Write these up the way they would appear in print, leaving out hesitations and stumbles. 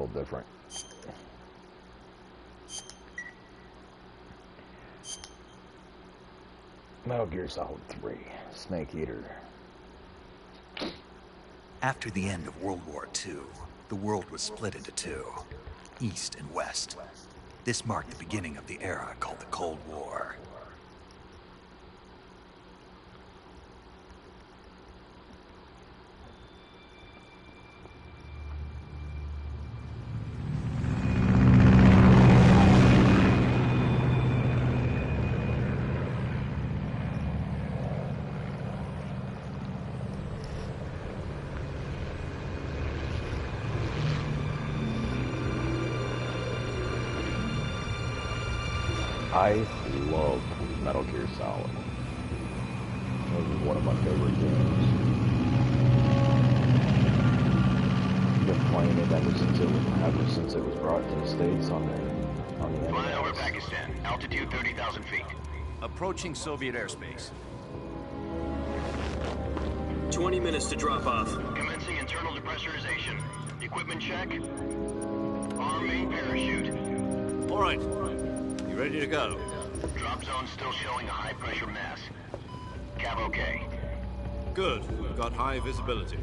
little different. Metal Gear Solid 3, Snake Eater. After the end of World War II, the world was split into two, East and West. This marked the beginning of the era called the Cold War. I love Metal Gear Solid. This is one of my favorite games. Been playing it ever since it was brought to the States on the NES. Flying over Pakistan, altitude 30,000 feet. Approaching Soviet airspace. 20 minutes to drop off. Commencing internal depressurization. Equipment check. Arm main parachute. All right. You ready to go? Drop zone still showing a high pressure mass. Cav okay. Good. We've got high visibility.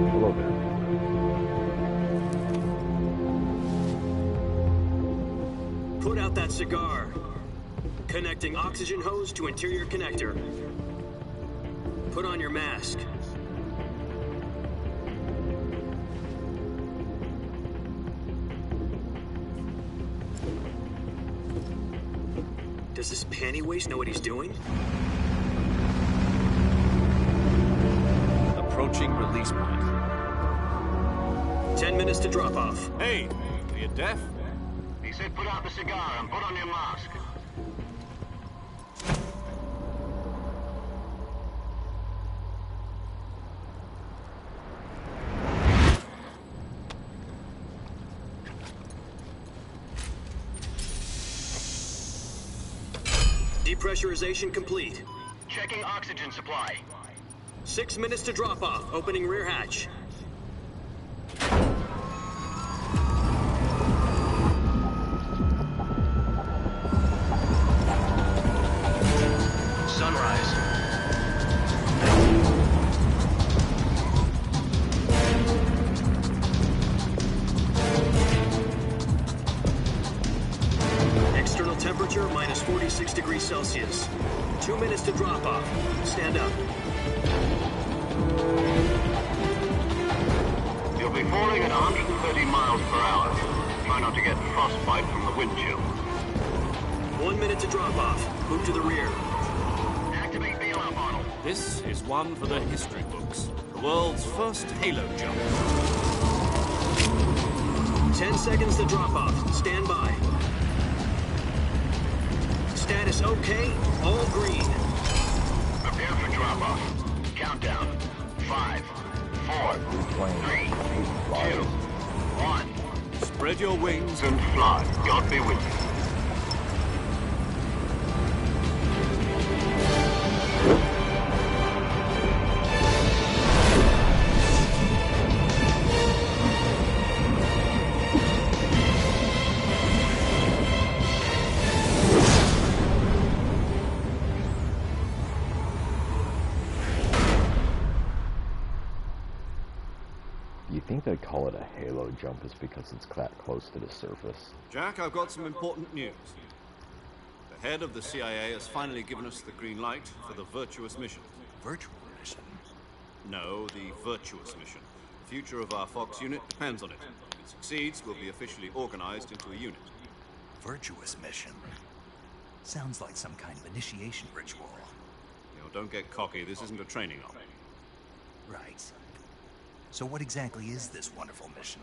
Hello there. Put out that cigar. Connecting oxygen hose to interior connector. Put on your mask. Does this panty waste know what he's doing? Approaching release point. 10 minutes to drop off. Hey, are you deaf? He said put out the cigar and put on your mask. Depressurization complete. Checking oxygen supply. 6 minutes to drop off. Opening rear hatch. Sunrise. External temperature minus 46 degrees Celsius. 2 minutes to drop off. Stand up. You'll be falling at 130 miles per hour. Try not to get frostbite from the wind chill. 1 minute to drop off. Move to the rear. Activate bailout model. This is one for the history books. The world's first halo jump. 10 seconds to drop off. Stand by. Status okay. All green. Prepare for drop-off. Countdown. 5, 4, 3, 2, 1. Spread your wings And fly. God be with you. You think they call it a halo jump is because it's that close to the surface? Jack, I've got some important news. The head of the CIA has finally given us the green light for the virtuous mission. Virtual mission? No, the virtuous mission. The future of our Fox unit depends on it. If it succeeds, we'll be officially organized into a unit. Virtuous mission? Sounds like some kind of initiation ritual. Don't get cocky. This isn't a training op. Right. So what exactly is this wonderful mission?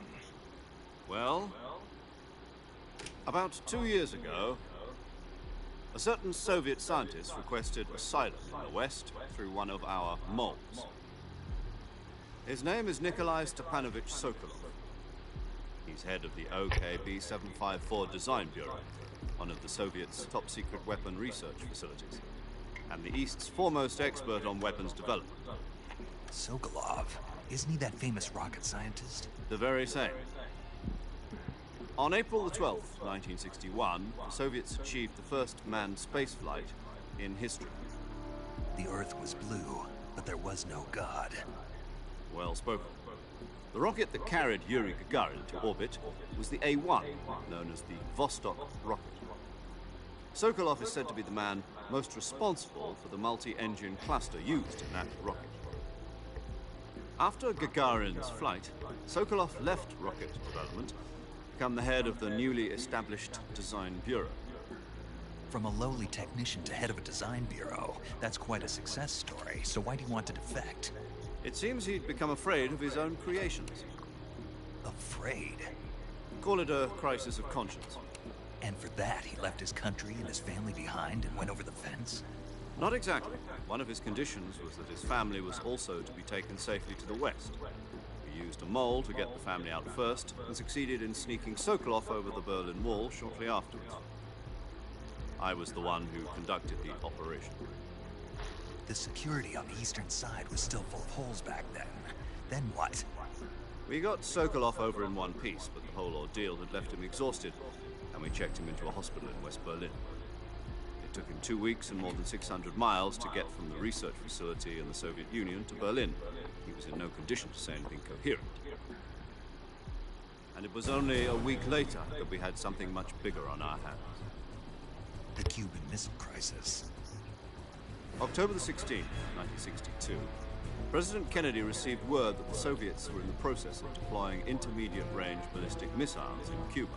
Well, about 2 years ago, a certain Soviet scientist requested asylum in the West through one of our moles. His name is Nikolai Stepanovich Sokolov. He's head of the OKB 754 Design Bureau, one of the Soviets' top-secret weapon research facilities. and the East's foremost expert on weapons development. Sokolov. Isn't he that famous rocket scientist? The very same. On April the 12th, 1961, the Soviets achieved the first manned spaceflight in history. The Earth was blue, but there was no God. Well spoken. The rocket that carried Yuri Gagarin to orbit was the A-1, known as the Vostok rocket. Sokolov is said to be the man most responsible for the multi-engine cluster used in that rocket. After Gagarin's flight, Sokolov left rocket development to become the head of the newly established Design Bureau. From a lowly technician to head of a design bureau, that's quite a success story, so why do you want to defect? It seems he'd become afraid of his own creations. Afraid? Call it a crisis of conscience. And for that, he left his country and his family behind and went over the fence? Not exactly. One of his conditions was that his family was also to be taken safely to the west. He used a mole to get the family out first and succeeded in sneaking Sokolov over the Berlin Wall shortly afterwards. I was the one who conducted the operation. The security on the eastern side was still full of holes back then. Then what? We got Sokolov over in one piece, but the whole ordeal had left him exhausted, and we checked him into a hospital in West Berlin. It took him 2 weeks and more than 600 miles to get from the research facility in the Soviet Union to Berlin. He was in no condition to say anything coherent. And it was only a week later that we had something much bigger on our hands. The Cuban Missile Crisis. October the 16th, 1962, President Kennedy received word that the Soviets were in the process of deploying intermediate-range ballistic missiles in Cuba.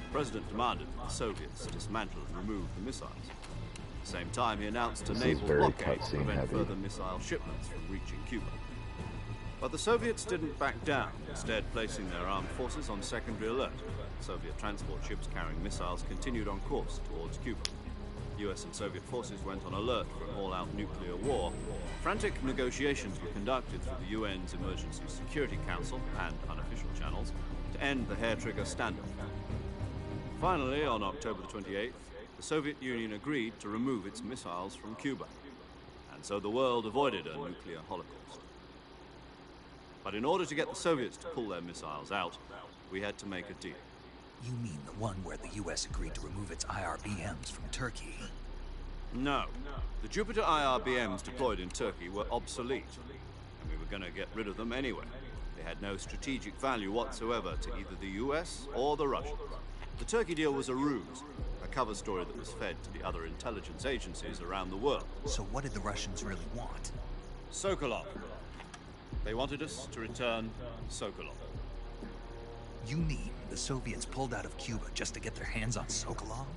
The President demanded that the Soviets dismantle and remove the missiles. At the same time, he announced a naval blockade to prevent further missile shipments from reaching Cuba. But the Soviets didn't back down, instead placing their armed forces on secondary alert. Soviet transport ships carrying missiles continued on course towards Cuba. US and Soviet forces went on alert for an all-out nuclear war. Frantic negotiations were conducted through the UN's Emergency Security Council and unofficial channels to end the hair-trigger standoff. Finally, on October the 28th, the Soviet Union agreed to remove its missiles from Cuba. And so the world avoided a nuclear holocaust. But in order to get the Soviets to pull their missiles out, we had to make a deal. You mean the one where the US agreed to remove its IRBMs from Turkey? No. The Jupiter IRBMs deployed in Turkey were obsolete, and we were going to get rid of them anyway. They had no strategic value whatsoever to either the US or the Russians. The Turkey deal was a ruse, a cover story that was fed to the other intelligence agencies around the world. So what did the Russians really want? Sokolov. They wanted us to return Sokolov. You mean the Soviets pulled out of Cuba just to get their hands on Sokolov?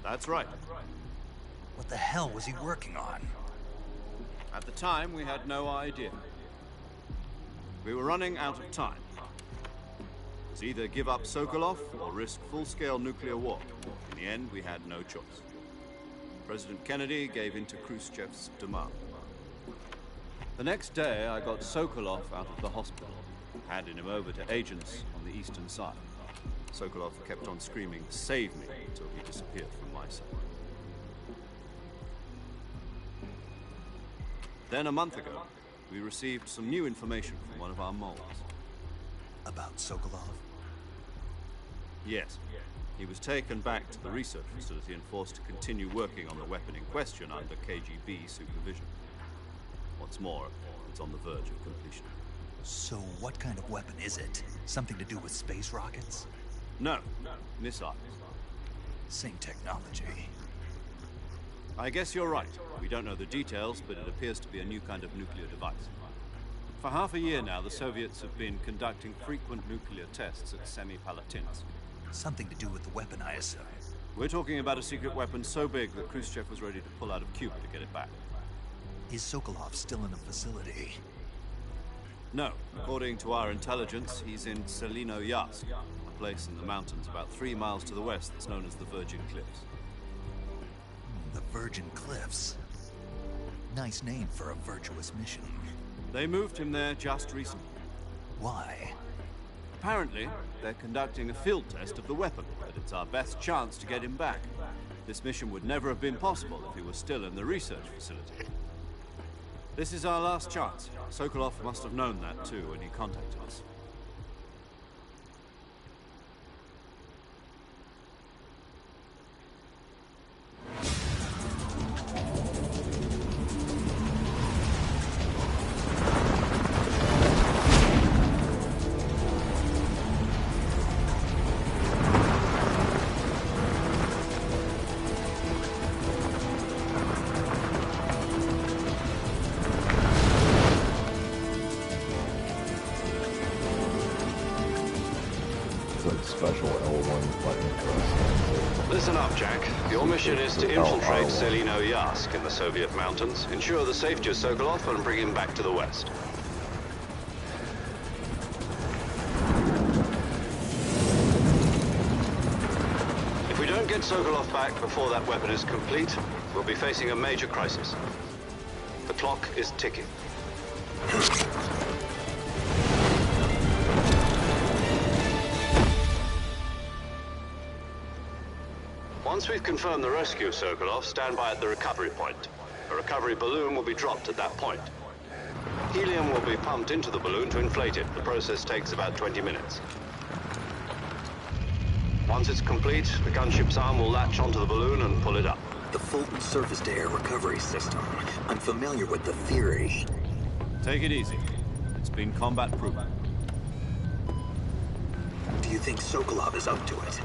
That's right. What the hell was he working on? At the time, we had no idea. We were running out of time. It was either give up Sokolov or risk full-scale nuclear war. In the end, we had no choice. President Kennedy gave in to Khrushchev's demand. The next day, I got Sokolov out of the hospital, handed him over to agents on the eastern side. Sokolov kept on screaming, "Save me," until he disappeared from my sight. Then a month ago, we received some new information from one of our moles. About Sokolov? Yes. He was taken back to the research facility and forced to continue working on the weapon in question under KGB supervision. What's more, it's on the verge of completion. So what kind of weapon is it? Something to do with space rockets? No, missiles. Same technology. I guess you're right. We don't know the details, but it appears to be a new kind of nuclear device. For half a year now, the Soviets have been conducting frequent nuclear tests at Semipalatinsk. Something to do with the weapon, I assume. We're talking about a secret weapon so big that Khrushchev was ready to pull out of Cuba to get it back. Is Sokolov still in the facility? No. According to our intelligence, he's in Selino-Yarsk, a place in the mountains about 3 miles to the west that's known as the Virgin Cliffs. The Virgin Cliffs. Nice name for a virtuous mission. They moved him there just recently. Why? Apparently, they're conducting a field test of the weapon, but it's our best chance to get him back. This mission would never have been possible if he was still in the research facility. This is our last chance. Sokolov must have known that too when he contacted us. Special L1 button press. Listen up, Jack. Your mission is to infiltrate Selino Yask in the Soviet mountains, ensure the safety of Sokolov, and bring him back to the West. If we don't get Sokolov back before that weapon is complete, we'll be facing a major crisis. The clock is ticking. Once we've confirmed the rescue of Sokolov, stand by at the recovery point. A recovery balloon will be dropped at that point. Helium will be pumped into the balloon to inflate it. The process takes about 20 minutes. Once it's complete, the gunship's arm will latch onto the balloon and pull it up. The Fulton surface-to-air recovery system. I'm familiar with the theory. Take it easy. It's been combat proven. Do you think Sokolov is up to it?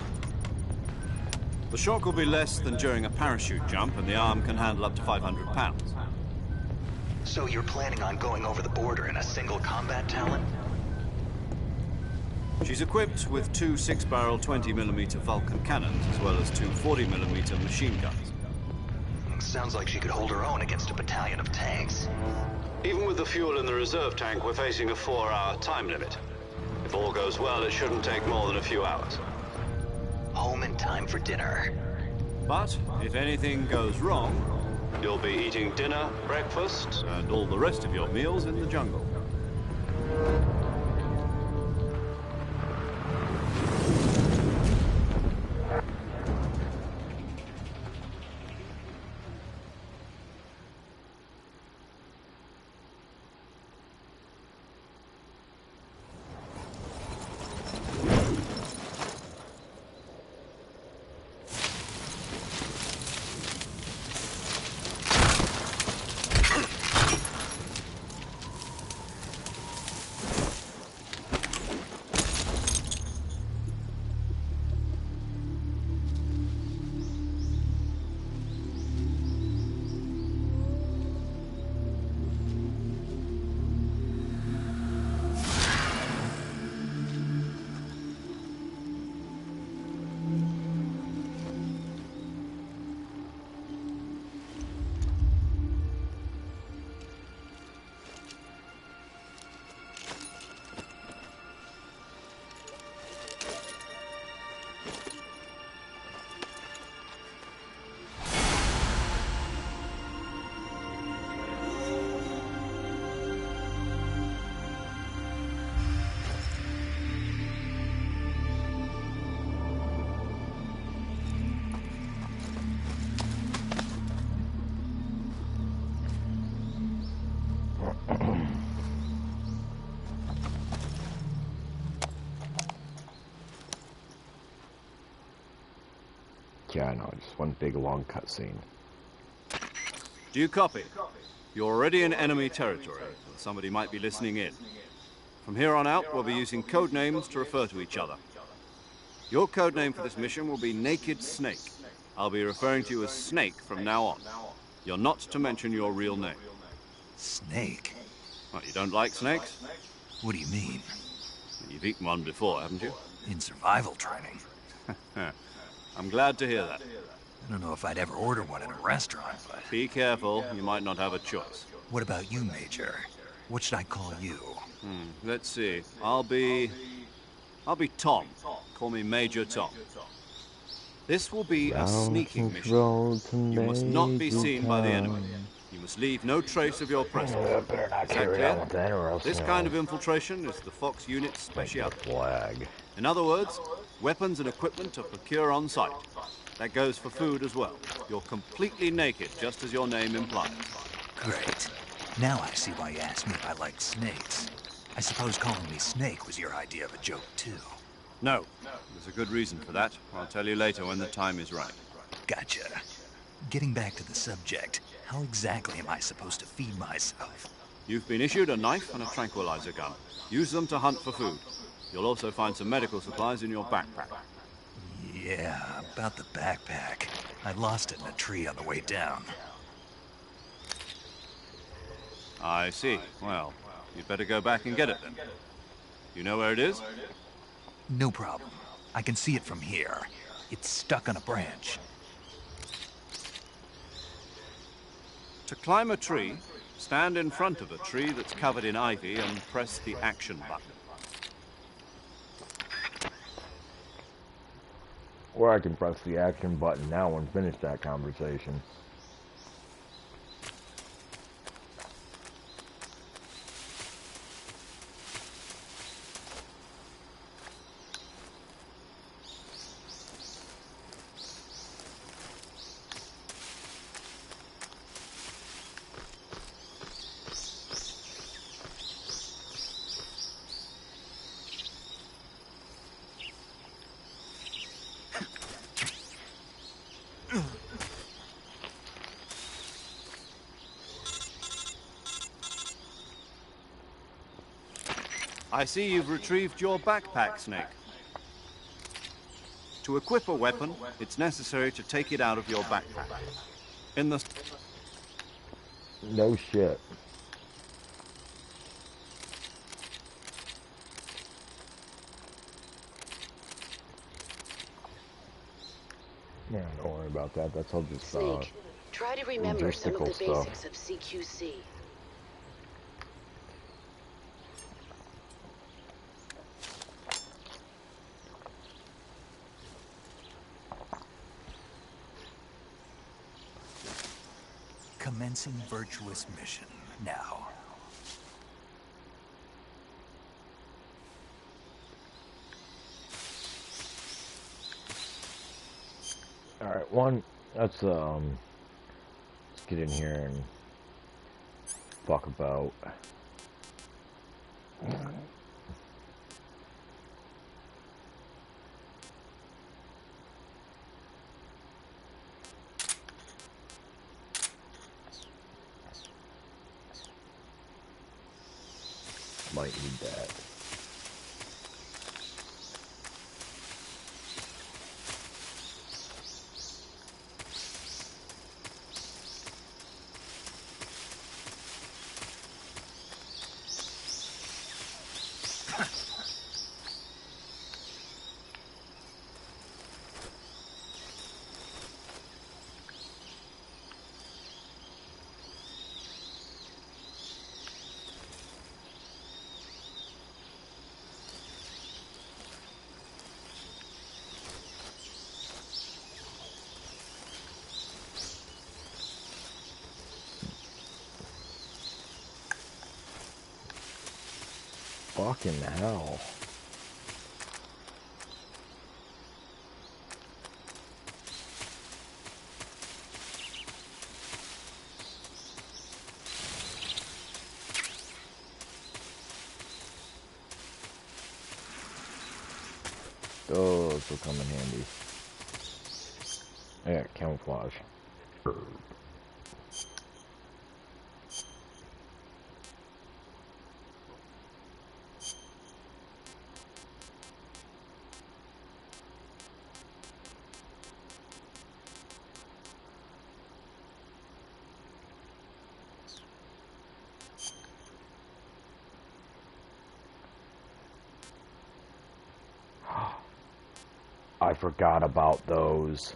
The shock will be less than during a parachute jump, and the arm can handle up to 500 pounds. So you're planning on going over the border in a single combat Talon? She's equipped with two 6-barrel 20mm Vulcan cannons, as well as two 40mm machine guns. Sounds like she could hold her own against a battalion of tanks. Even with the fuel in the reserve tank, we're facing a 4-hour time limit. If all goes well, it shouldn't take more than a few hours. Home in time for dinner. But if anything goes wrong, You'll be eating dinner, breakfast, and all the rest of your meals in the jungle. Yeah, I know, just one big long cutscene. Do you copy? You're already in enemy territory, but somebody might be listening in. From here on out, we'll be using code names to refer to each other. Your code name for this mission will be Naked Snake. I'll be referring to you as Snake from now on. You're not to mention your real name. Snake? What, you don't like snakes? What do you mean? You've eaten one before, haven't you? In survival training? I'm glad to hear that. I don't know if I'd ever order one in a restaurant, but... Be careful, you might not have a choice. What about you, Major? What should I call you? Let's see. I'll be Tom. Call me Major Tom. This will be a sneaking mission. You must not be seen by the enemy. You must leave no trace of your presence. Better not Is that carry on clear? with that or else, This you know, kind of infiltration is the Fox unit's make the specialty. flag. In other words, weapons and equipment are procured on site. That goes for food as well. You're completely naked, just as your name implies. Great. Now I see why you asked me if I liked snakes. I suppose calling me Snake was your idea of a joke, too. No, there's a good reason for that. I'll tell you later when the time is right. Gotcha. Getting back to the subject, how exactly am I supposed to feed myself? You've been issued a knife and a tranquilizer gun. Use them to hunt for food. You'll also find some medical supplies in your backpack. Yeah, about the backpack. I lost it in a tree on the way down. I see. Well, you'd better go back and get it then. You know where it is? No problem. I can see it from here. It's stuck on a branch. To climb a tree, stand in front of a tree that's covered in ivy and press the action button. Or I can press the action button now and finish that conversation. I see you've retrieved your backpack, Snake. To equip a weapon, it's necessary to take it out of your backpack. In the... No shit. Yeah, don't worry about that. That's all just Snake, try to remember some of the logistical stuff. basics of CQC. Commencing virtuous mission now. Alright, let's get in here and talk about might need that. Fucking hell. Those will come in handy. Yeah, camouflage. I forgot about those.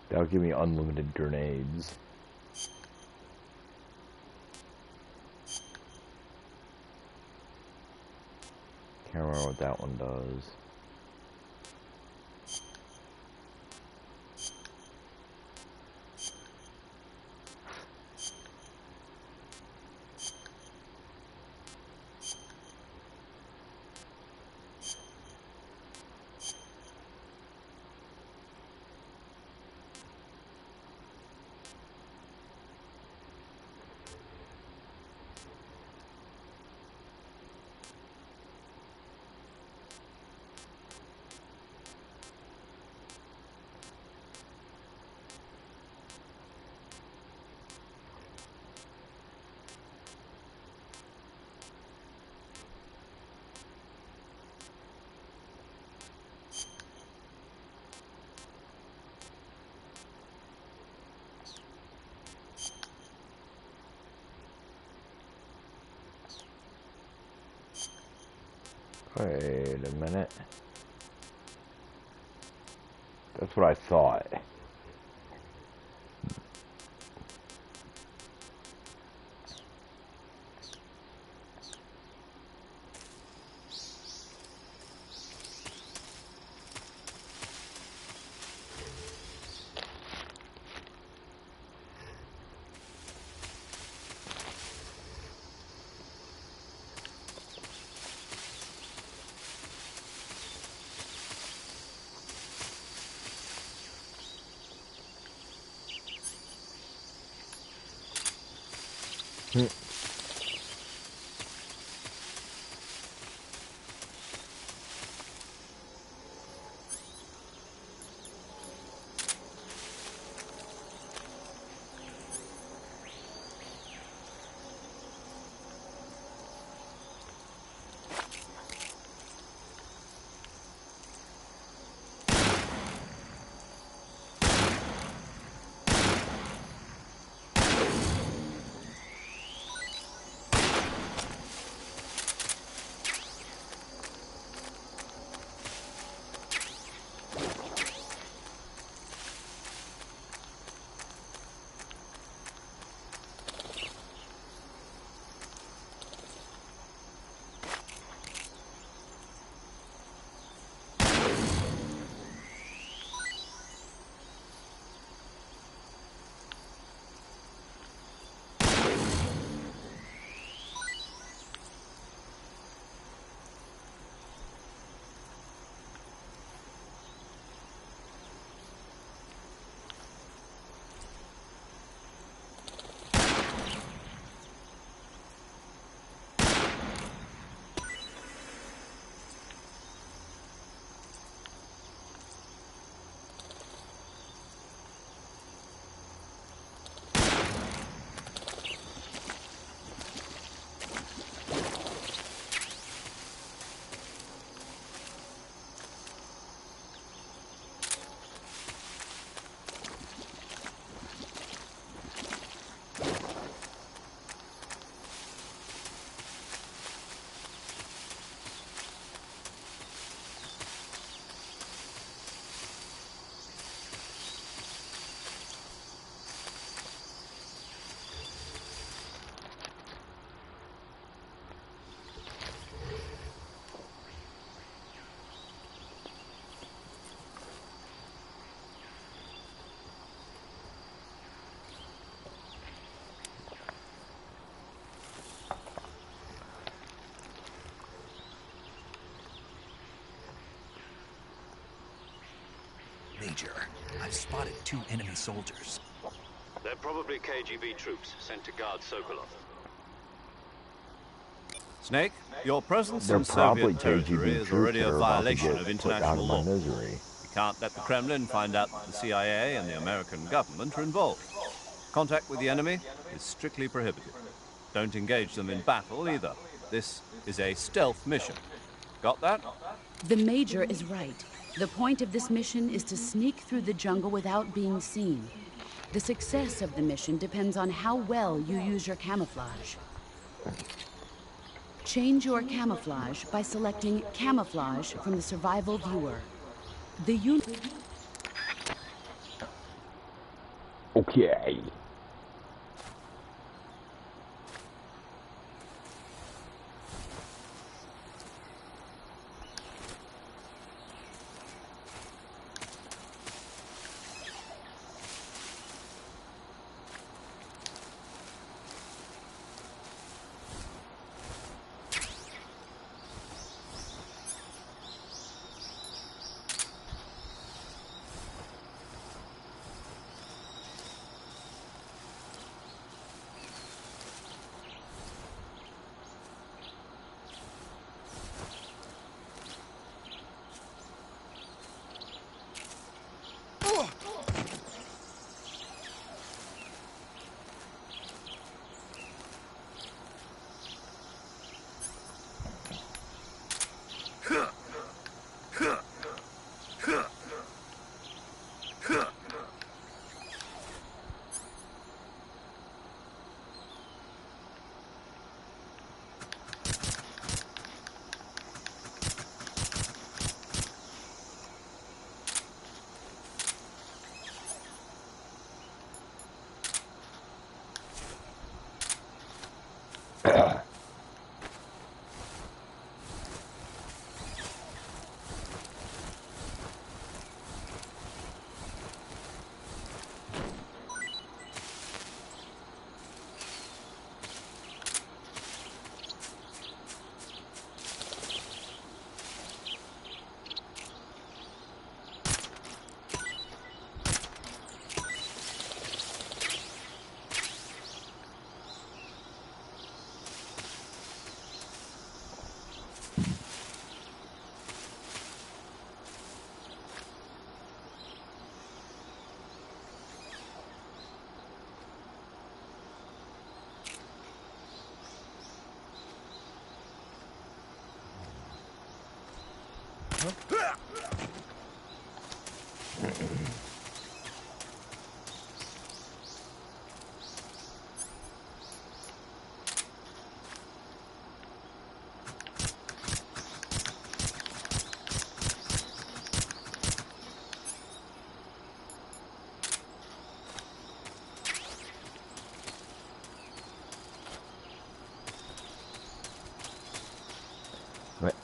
That'll give me unlimited grenades. Can't remember what that one does. Wait a minute. That's what I thought. Major, I've spotted 2 enemy soldiers. They're probably KGB troops sent to guard Sokolov. Snake, your presence They're in probably Soviet territory KGB is troops already that a are about to violation get of put out international of my law. misery. We can't let the Kremlin find out that the CIA and the American government are involved. Contact with the enemy is strictly prohibited. Don't engage them in battle either. This is a stealth mission. Got that? The Major is right. The point of this mission is to sneak through the jungle without being seen. The success of the mission depends on how well you use your camouflage. Change your camouflage by selecting Camouflage from the Survival Viewer. The Okay.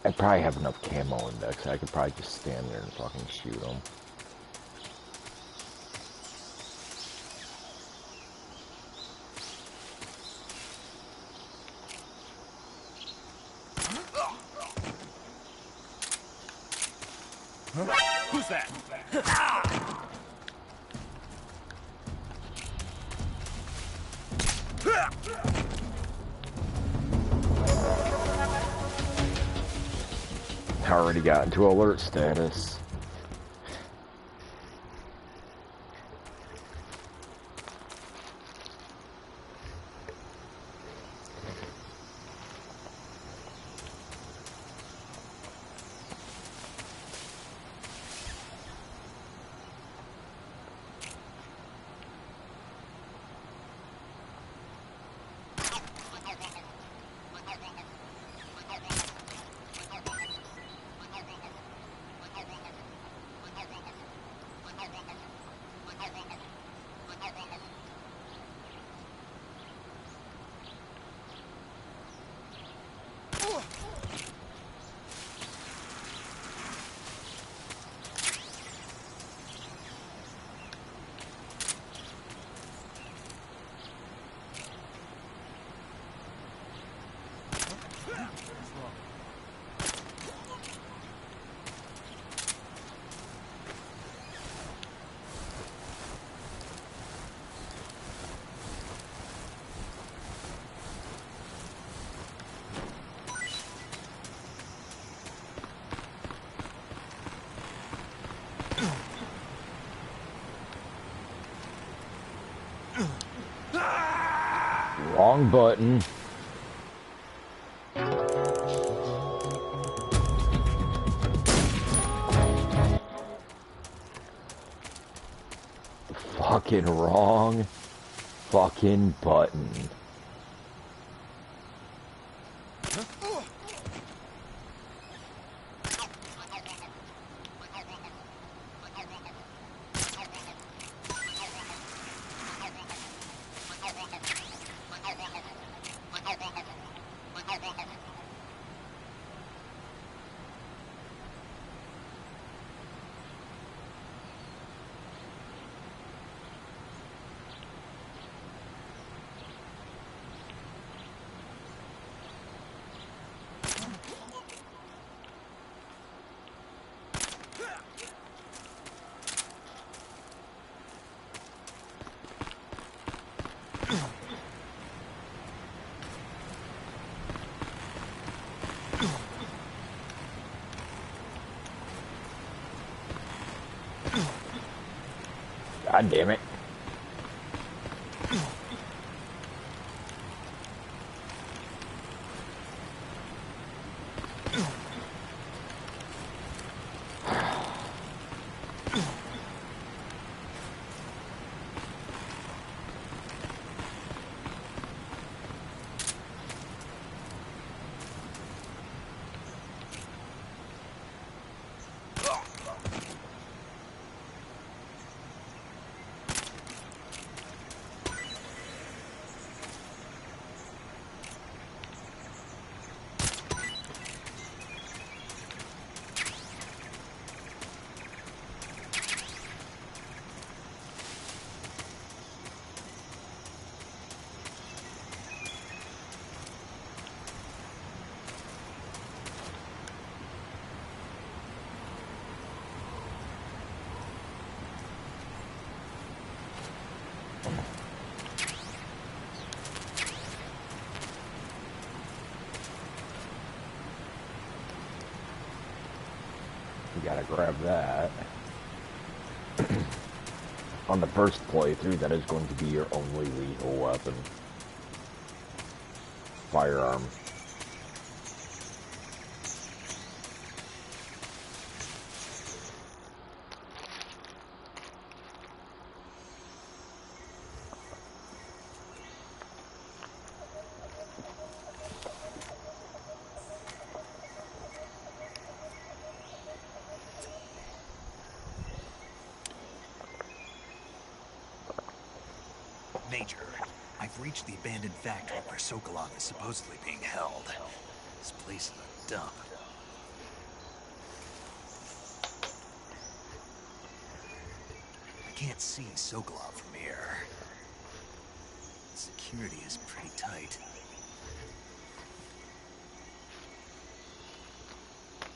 I probably have enough camo in there, so I could probably just stand there and fucking shoot them. Who's that? I already got into alert status. Wrong button. Fucking wrong fucking button. God damn it. You gotta grab that. On the first playthrough, that is going to be your only lethal weapon. Firearm. Major, I've reached the abandoned factory where Sokolov is supposedly being held. This place is a dump. I can't see Sokolov from here. Security is pretty tight.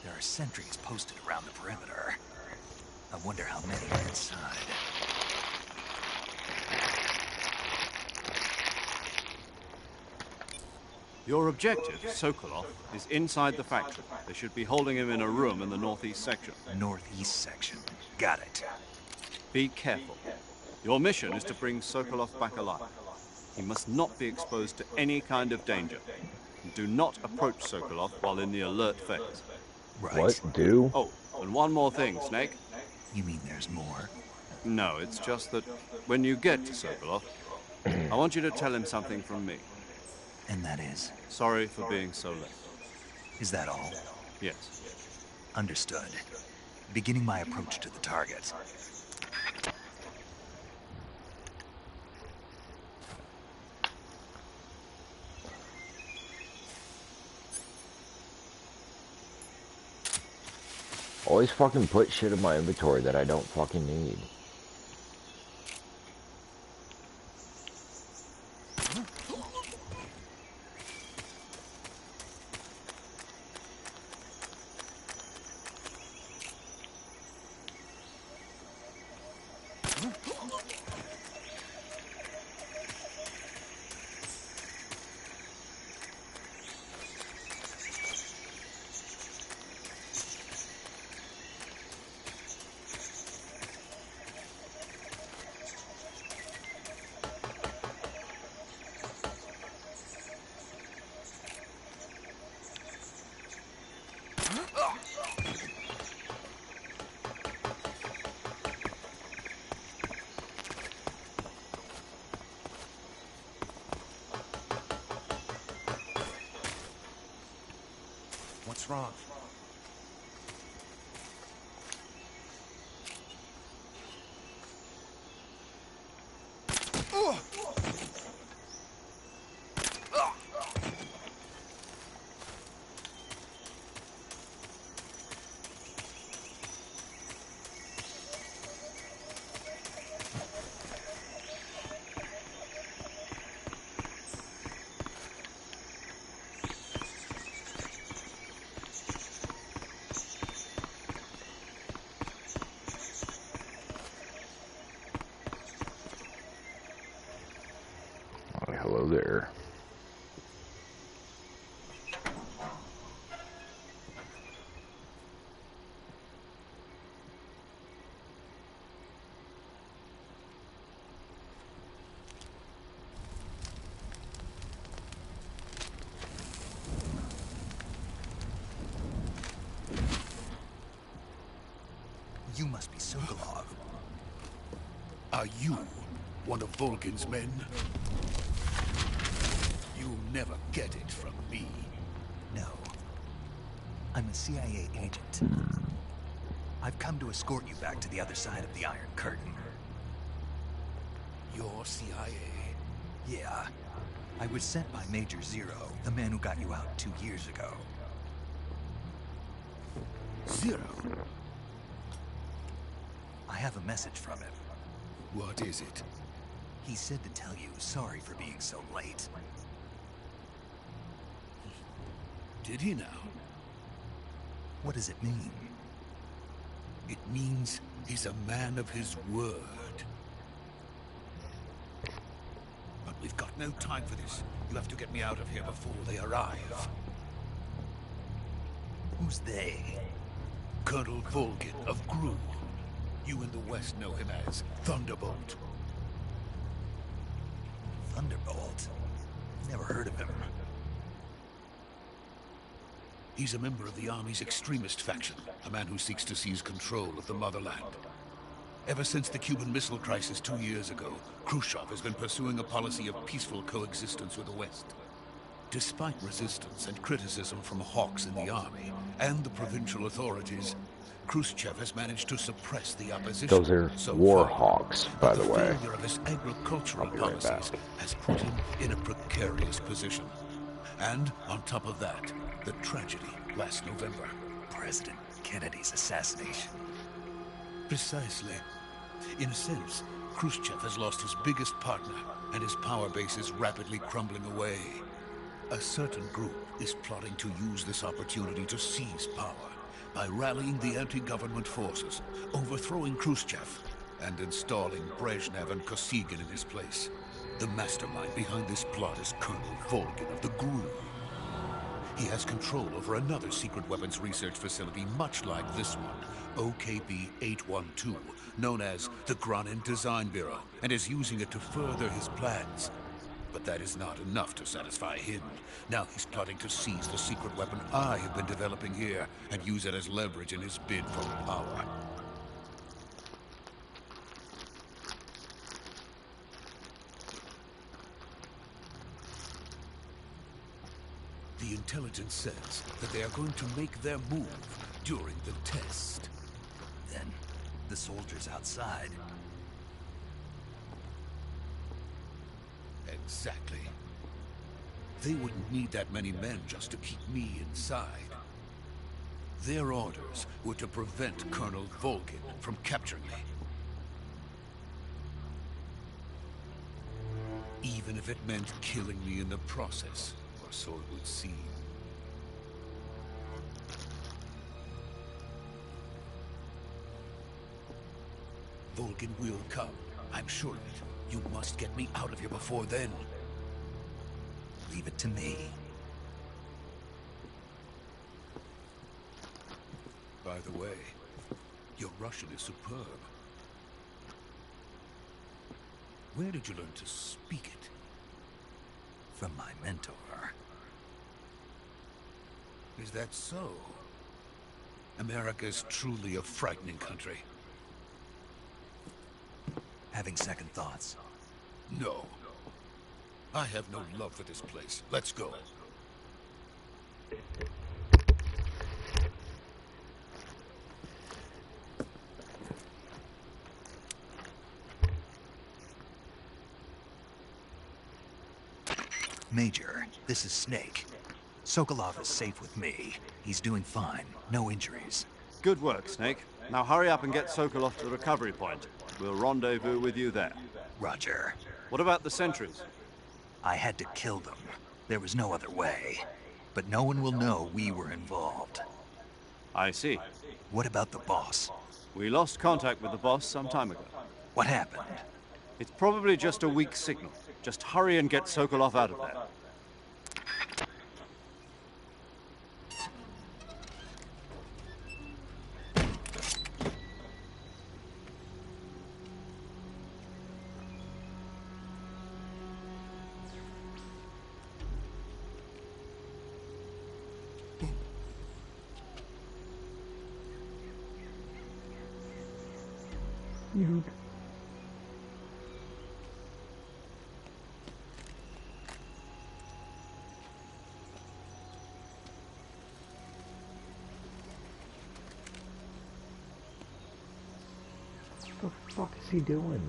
There are sentries posted around the perimeter. I wonder how many are inside. Your objective, Sokolov, is inside the factory. They should be holding him in a room in the northeast section. Northeast section. Got it. Be careful. Your mission is to bring Sokolov back alive. He must not be exposed to any kind of danger. And do not approach Sokolov while in the alert phase. Right. What? Do? Oh, and one more thing, Snake. You mean there's more? No, it's just that when you get to Sokolov, I want you to tell him something from me. And that is? Sorry for being so late. Is that all? Yes. Understood. Beginning my approach to the target. Always fucking put shit in my inventory that I don't fucking need. What's wrong? Hello there. You must be Sokolov. Are you one of Volkin's men? You'll never get it from me. No. I'm a CIA agent. I've come to escort you back to the other side of the Iron Curtain. You're CIA? Yeah. I was sent by Major Zero, the man who got you out 2 years ago. Zero? I have a message from him. What is it? He said to tell you sorry for being so late. Did he now? What does it mean? It means he's a man of his word. But we've got no time for this. You have to get me out of here before they arrive. Who's they? Colonel Volgin of Gru. You in the West know him as Thunderbolt. Thunderbolt? Never heard of him. He's a member of the Army's extremist faction, a man who seeks to seize control of the motherland. Ever since the Cuban Missile Crisis 2 years ago, Khrushchev has been pursuing a policy of peaceful coexistence with the West. Despite resistance and criticism from hawks in the army and the provincial authorities, Khrushchev has managed to suppress the opposition. Those are so war far. hawks, by the way. The failure of his agricultural I'll be right policies back. has put him in a precarious position. And on top of that, the tragedy last November. President Kennedy's assassination. Precisely. In a sense, Khrushchev has lost his biggest partner, and his power base is rapidly crumbling away. A certain group is plotting to use this opportunity to seize power by rallying the anti-government forces, overthrowing Khrushchev, and installing Brezhnev and Kosygin in his place. The mastermind behind this plot is Colonel Volgin of the Gru. He has control over another secret weapons research facility much like this one, OKB-812, known as the Granin Design Bureau, and is using it to further his plans. But that is not enough to satisfy him. Now he's plotting to seize the secret weapon I have been developing here and use it as leverage in his bid for power. The intelligence says that they are going to make their move during the test. Then, the soldiers outside. Exactly. They wouldn't need that many men just to keep me inside. Their orders were to prevent Colonel Volgin from capturing me. Even if it meant killing me in the process, or so it would seem. Volgin will come. I'm sure of it. You must get me out of here before then. Leave it to me. By the way, your Russian is superb. Where did you learn to speak it? From my mentor. Is that so? America is truly a frightening country. Having second thoughts. No. I have no love for this place. Let's go. Major, this is Snake. Sokolov is safe with me. He's doing fine. No injuries. Good work, Snake. Now hurry up and get Sokolov to the recovery point. We'll rendezvous with you there. Roger. What about the sentries? I had to kill them. There was no other way. But no one will know we were involved. I see. What about the boss? We lost contact with the boss some time ago. What happened? It's probably just a weak signal. Just hurry and get Sokolov out of there. What the fuck is he doing?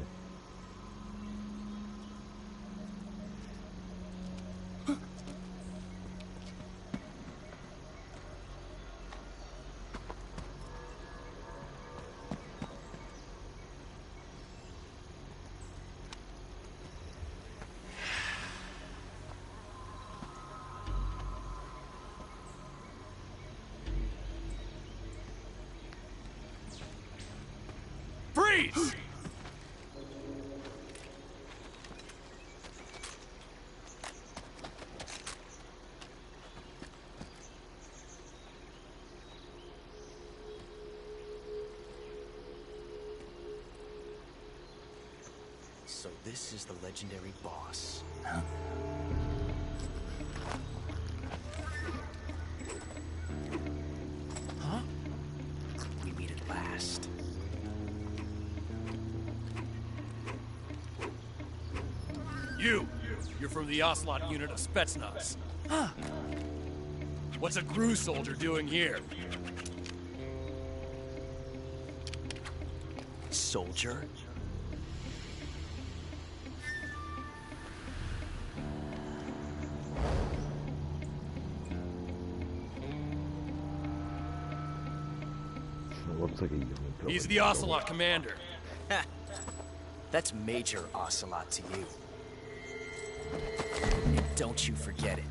Freeze! So this is the legendary boss. Huh? Huh? We meet at last. You're from the Ocelot unit of Spetsnaz. Huh. What's a GRU soldier doing here? Soldier? It looks like a young He's the Ocelot commander. That's Major Ocelot to you. And don't you forget it.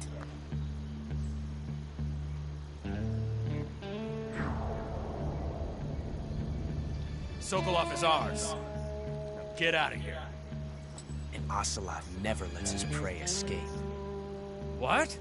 Sokolov is ours. Now get out of here. And Ocelot never lets his prey escape. What?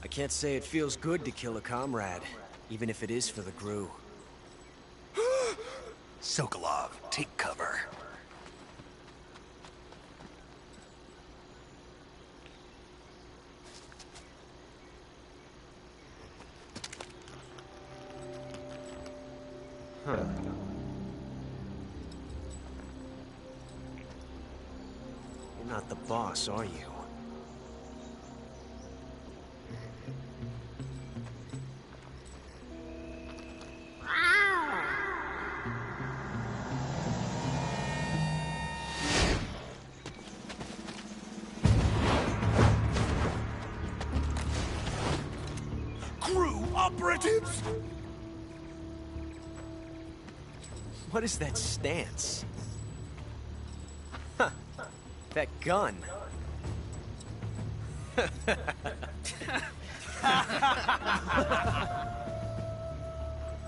I can't say it feels good to kill a comrade, even if it is for the GRU. Sokolov, take cover. Huh. You're not the boss, are you? GRU operatives! What is that stance? Huh. That gun.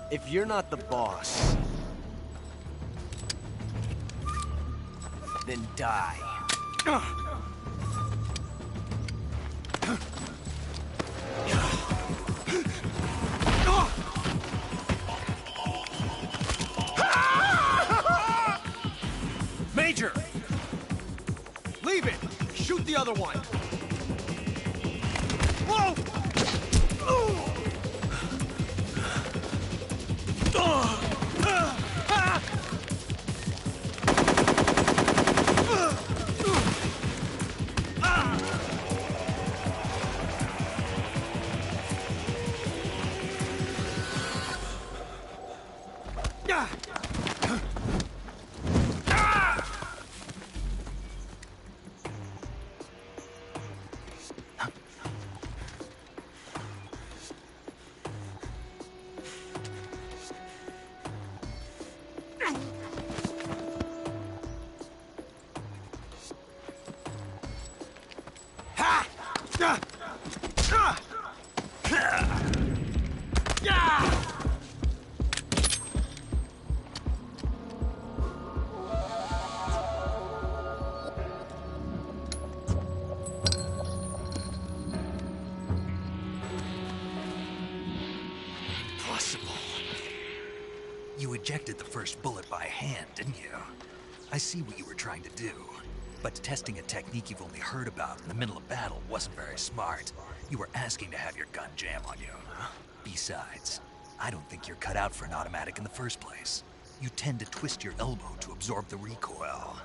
If you're not the boss, then die. Major! Leave it! Shoot the other one! Whoa! You ejected the first bullet by hand, didn't you? I see what you were trying to do. But testing a technique you've only heard about in the middle of battle wasn't very smart. You were asking to have your gun jam on you. Besides, I don't think you're cut out for an automatic in the first place. You tend to twist your elbow to absorb the recoil.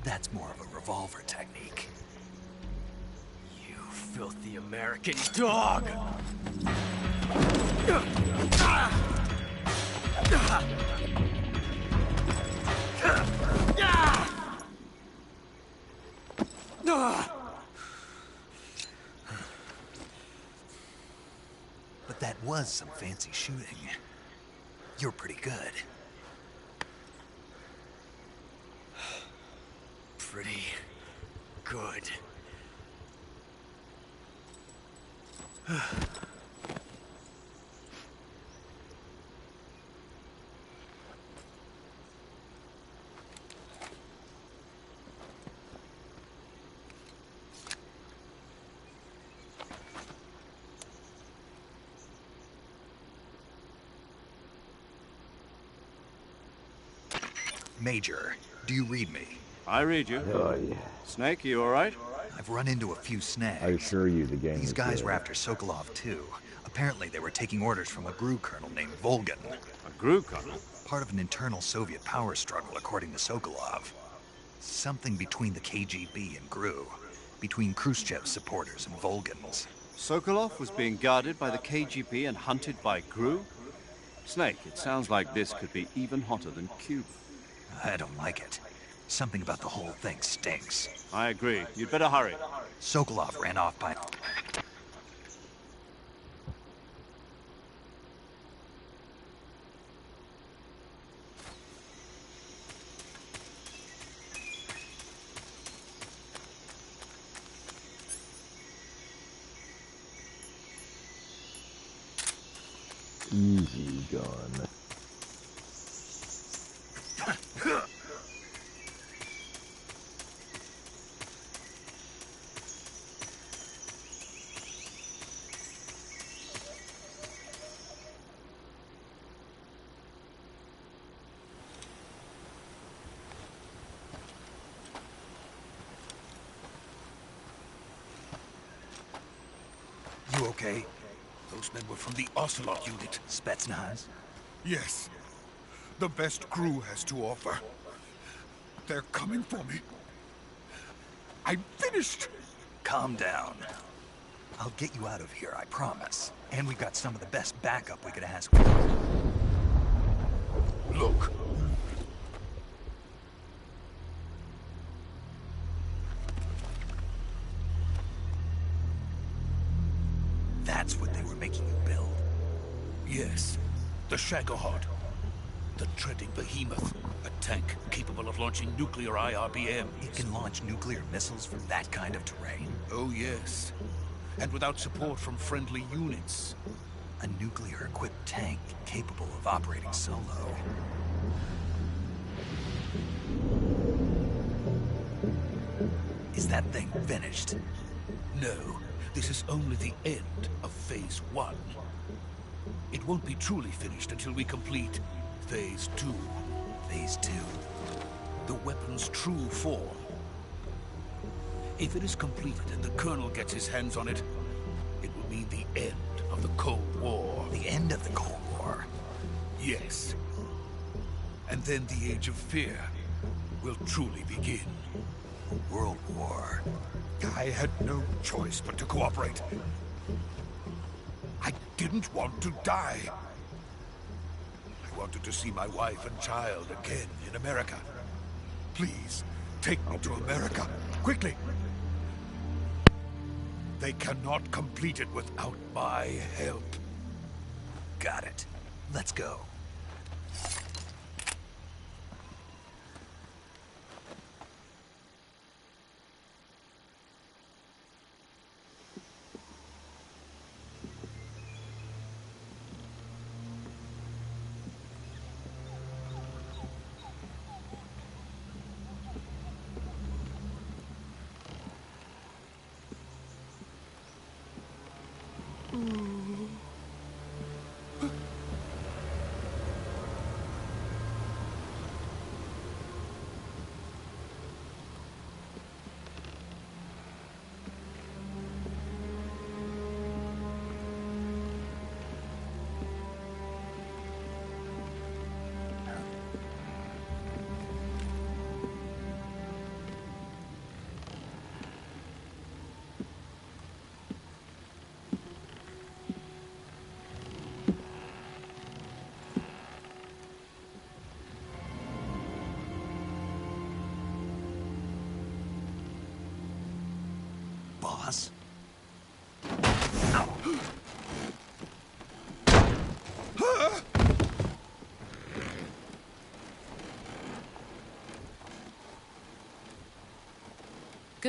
That's more of a revolver technique. You filthy American dog! But that was some fancy shooting. You're pretty good. Pretty good. Major, do you read me? I read you. Yeah. Snake, you all right? I've run into a few snags. I assure you the game These is guys good. were after Sokolov too. Apparently they were taking orders from a GRU colonel named Volgin. A GRU colonel? Part of an internal Soviet power struggle, according to Sokolov. Something between the KGB and GRU. Between Khrushchev's supporters and Volgin's. Sokolov was being guarded by the KGB and hunted by GRU? Snake, it sounds like this could be even hotter than Cuba. I don't like it. Something about the whole thing stinks. I agree. You'd better hurry. Sokolov ran off by... Easy gun. You okay? Those men were from the Ocelot unit. Spetsnaz? Yes. The best GRU has to offer. They're coming for me. I'm finished! Calm down. I'll get you out of here, I promise. And we've got some of the best backup we could ask for. Look. That's what they were making you build. Yes. The Shagohod. The treading behemoth. A tank capable of launching nuclear IRBMs. It can launch nuclear missiles from that kind of terrain. Oh, yes. And without support from friendly units. A nuclear-equipped tank capable of operating solo. Is that thing finished? No. This is only the end of Phase 1. It won't be truly finished until we complete Phase 2. Phase 2. The weapon's true form. If it is completed and the Colonel gets his hands on it, it will mean the end of the Cold War. The end of the Cold War? Yes. And then the Age of Fear will truly begin. A world war. I had no choice but to cooperate. I didn't want to die. I wanted to see my wife and child again in America. Please, take me to America, quickly. They cannot complete it without my help. Got it. Let's go.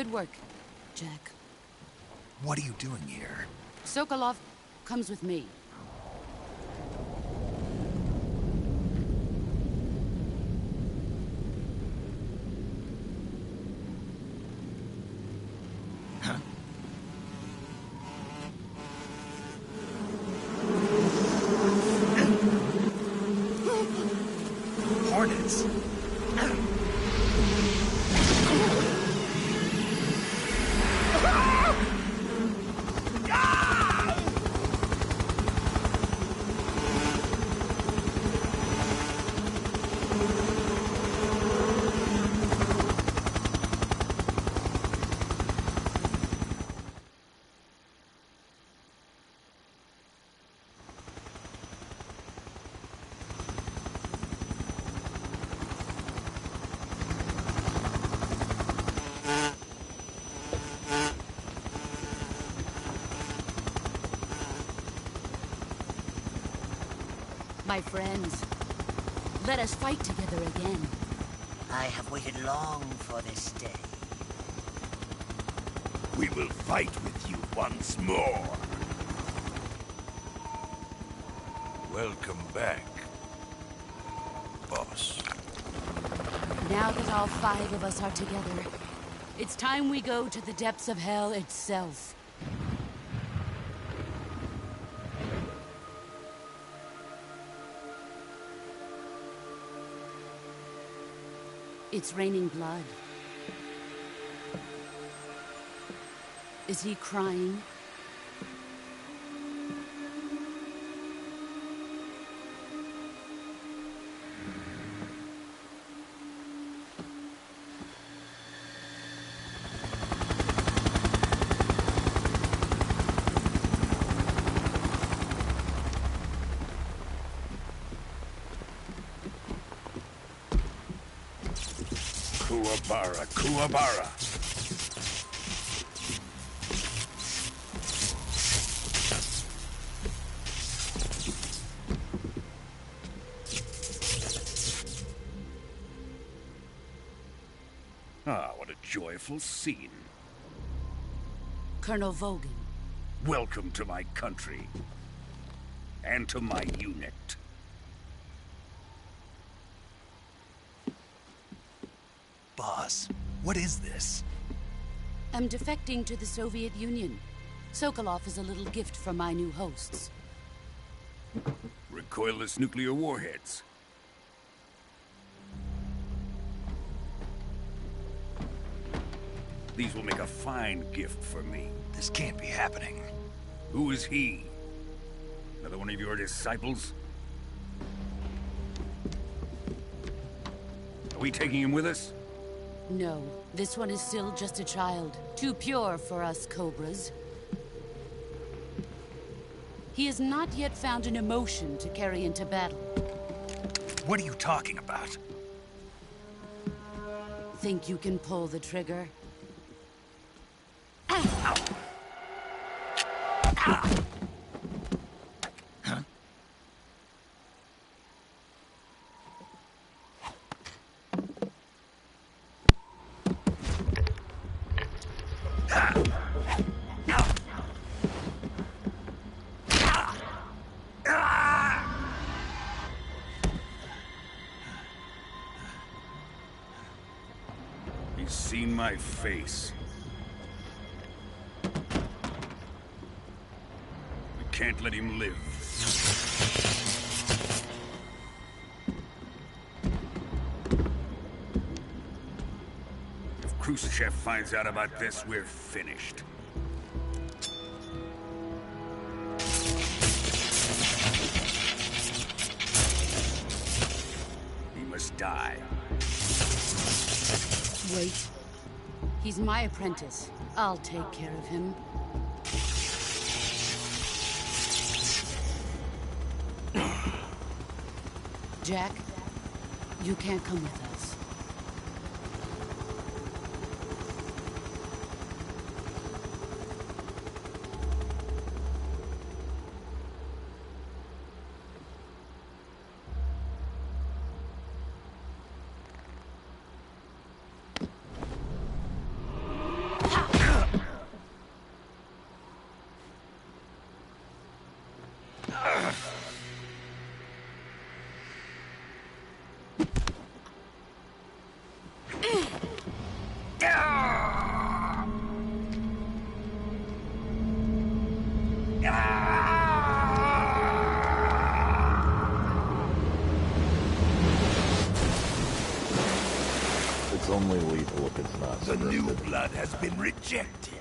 Good work, Jack. What are you doing here? Sokolov comes with me. Hornets. My friends, let us fight together again. I have waited long for this day. We will fight with you once more. Welcome back, boss. Now that all 5 of us are together, it's time we go to the depths of hell itself. It's raining blood. Is he crying? Kuwabara, Kuwabara. Ah, what a joyful scene. Colonel Vogan. Welcome to my country. And to my unit. Boss, what is this? I'm defecting to the Soviet Union. Sokolov is a little gift from my new hosts. Recoilless nuclear warheads. These will make a fine gift for me. This can't be happening. Who is he? Another one of your disciples? Are we taking him with us? No, this one is still just a child. Too pure for us Cobras. He has not yet found an emotion to carry into battle. What are you talking about? Think you can pull the trigger? He's seen my face. We can't let him live. If Khrushchev finds out about this, we're finished. He must die. Wait. He's my apprentice. I'll take care of him. Jack, you can't come with us. it's not The new scripted. blood has been rejected.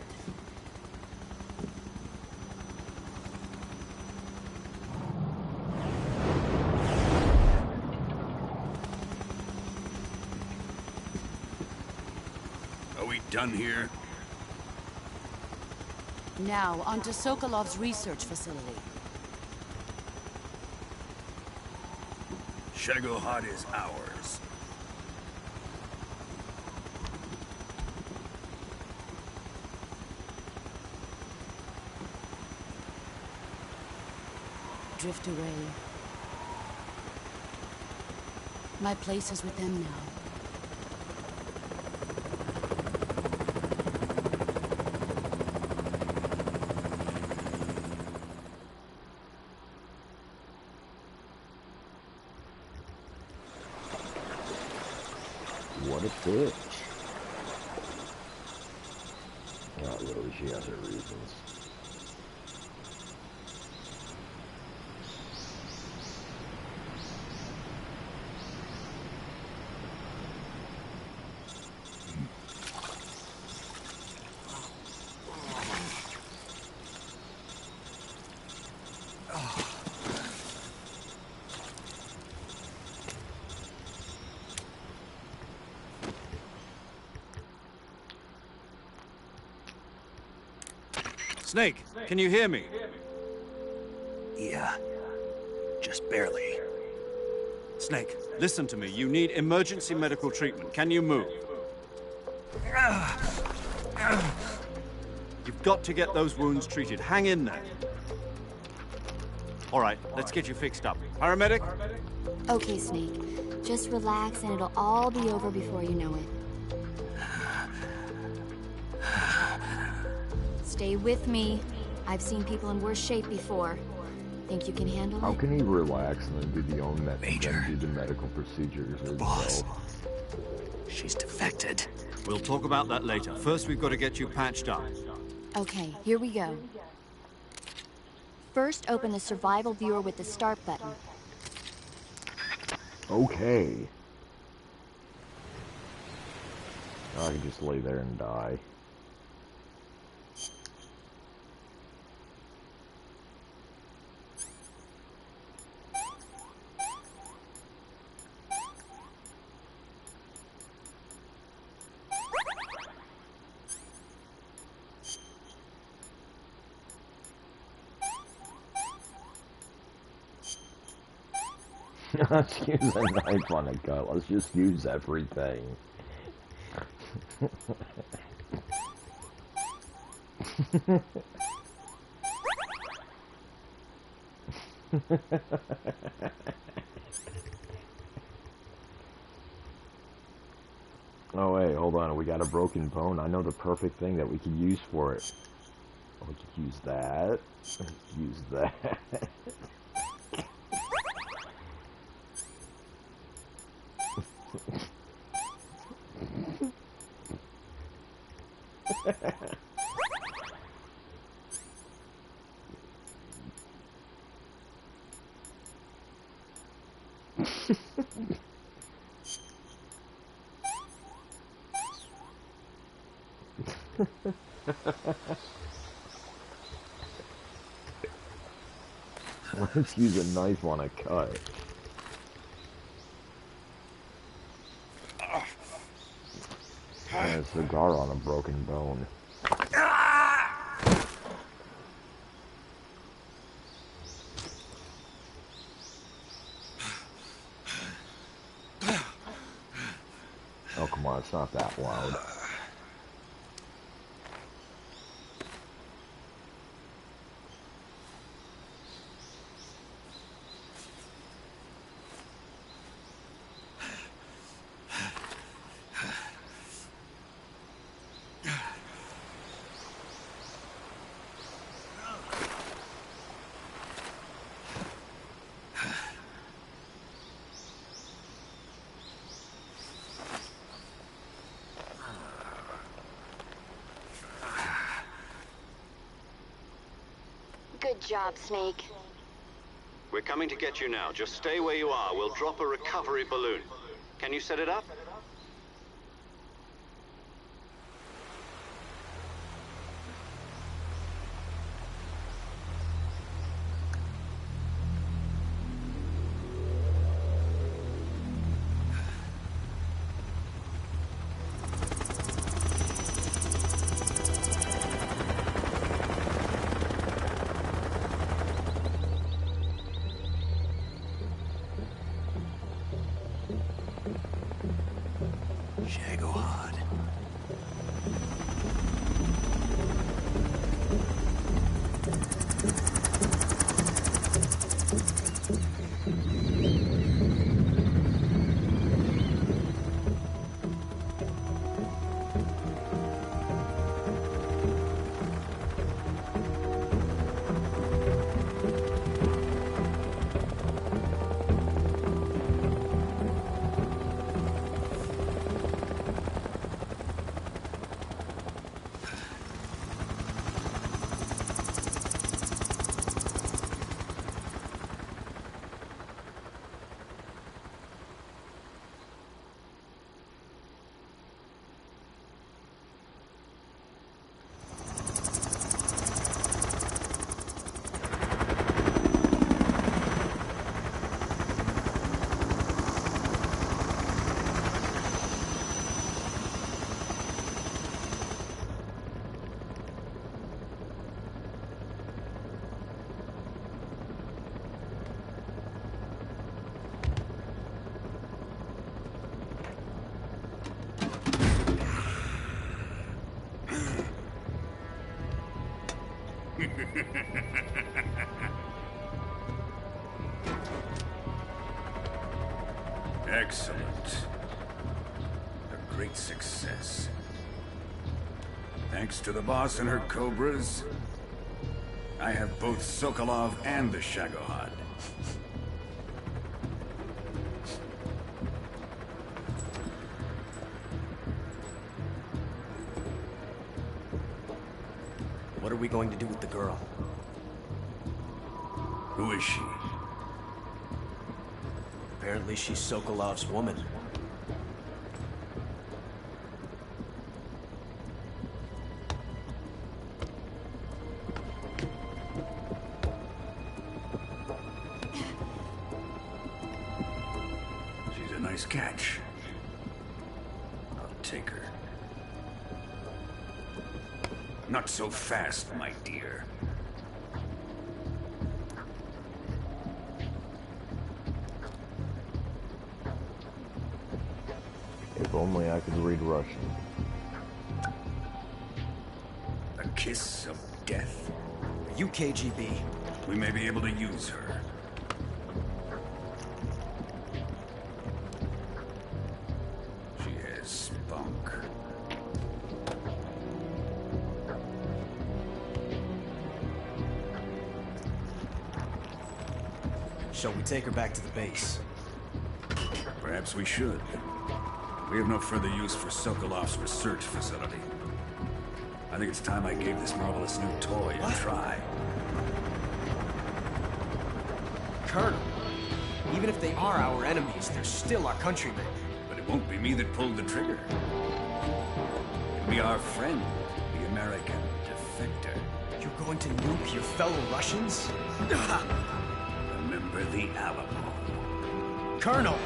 Are we done here? Now, onto Sokolov's research facility. Shagohod is ours. Drift away. My place is with them now. What a bitch. Not really, she has her reasons. Snake, can you hear me? Yeah. Just barely. Snake, listen to me. You need emergency medical treatment. Can you move? You've got to get those wounds treated. Hang in there. All right, let's get you fixed up. Paramedic? Okay, Snake. Just relax and it'll all be over before you know it. Stay with me. I've seen people in worse shape before. Think you can handle How it? can he relax and then do the own Major. then do the medical procedures as Boss. well? She's defected. We'll talk about that later. First, we've got to get you patched up. Okay, here we go. First, open the survival viewer with the start button. Okay. I can just lay there and die. Let's use a knife on a cut. Let's just use everything. Oh wait, hold on. We got a broken bone. I know the perfect thing that we could use for it. We could use that. We could use that. Let's use a knife on a cut. And a cigar on a broken bone. Oh, come on, it's not that loud. Good job, Snake. We're coming to get you now. Just stay where you are. We'll drop a recovery balloon. Can you set it up? Excellent. A great success. Thanks to the boss and her cobras, I have both Sokolov and the Shagohod. What are we going to do with the girl? Who is she? Apparently she's Sokolov's woman. She's a nice catch. I'll take her. Not so fast, my dear. If only I could read Russian. A kiss of death? Are you KGB? We may be able to use her. She has spunk. Shall we take her back to the base? Perhaps we should. We have no further use for Sokolov's research facility. I think it's time I gave this marvelous new toy a try. Colonel, even if they are our enemies, they're still our countrymen. But it won't be me that pulled the trigger. It'll be our friend, the American defector. You're going to nuke your fellow Russians? Remember the Alamo. Colonel!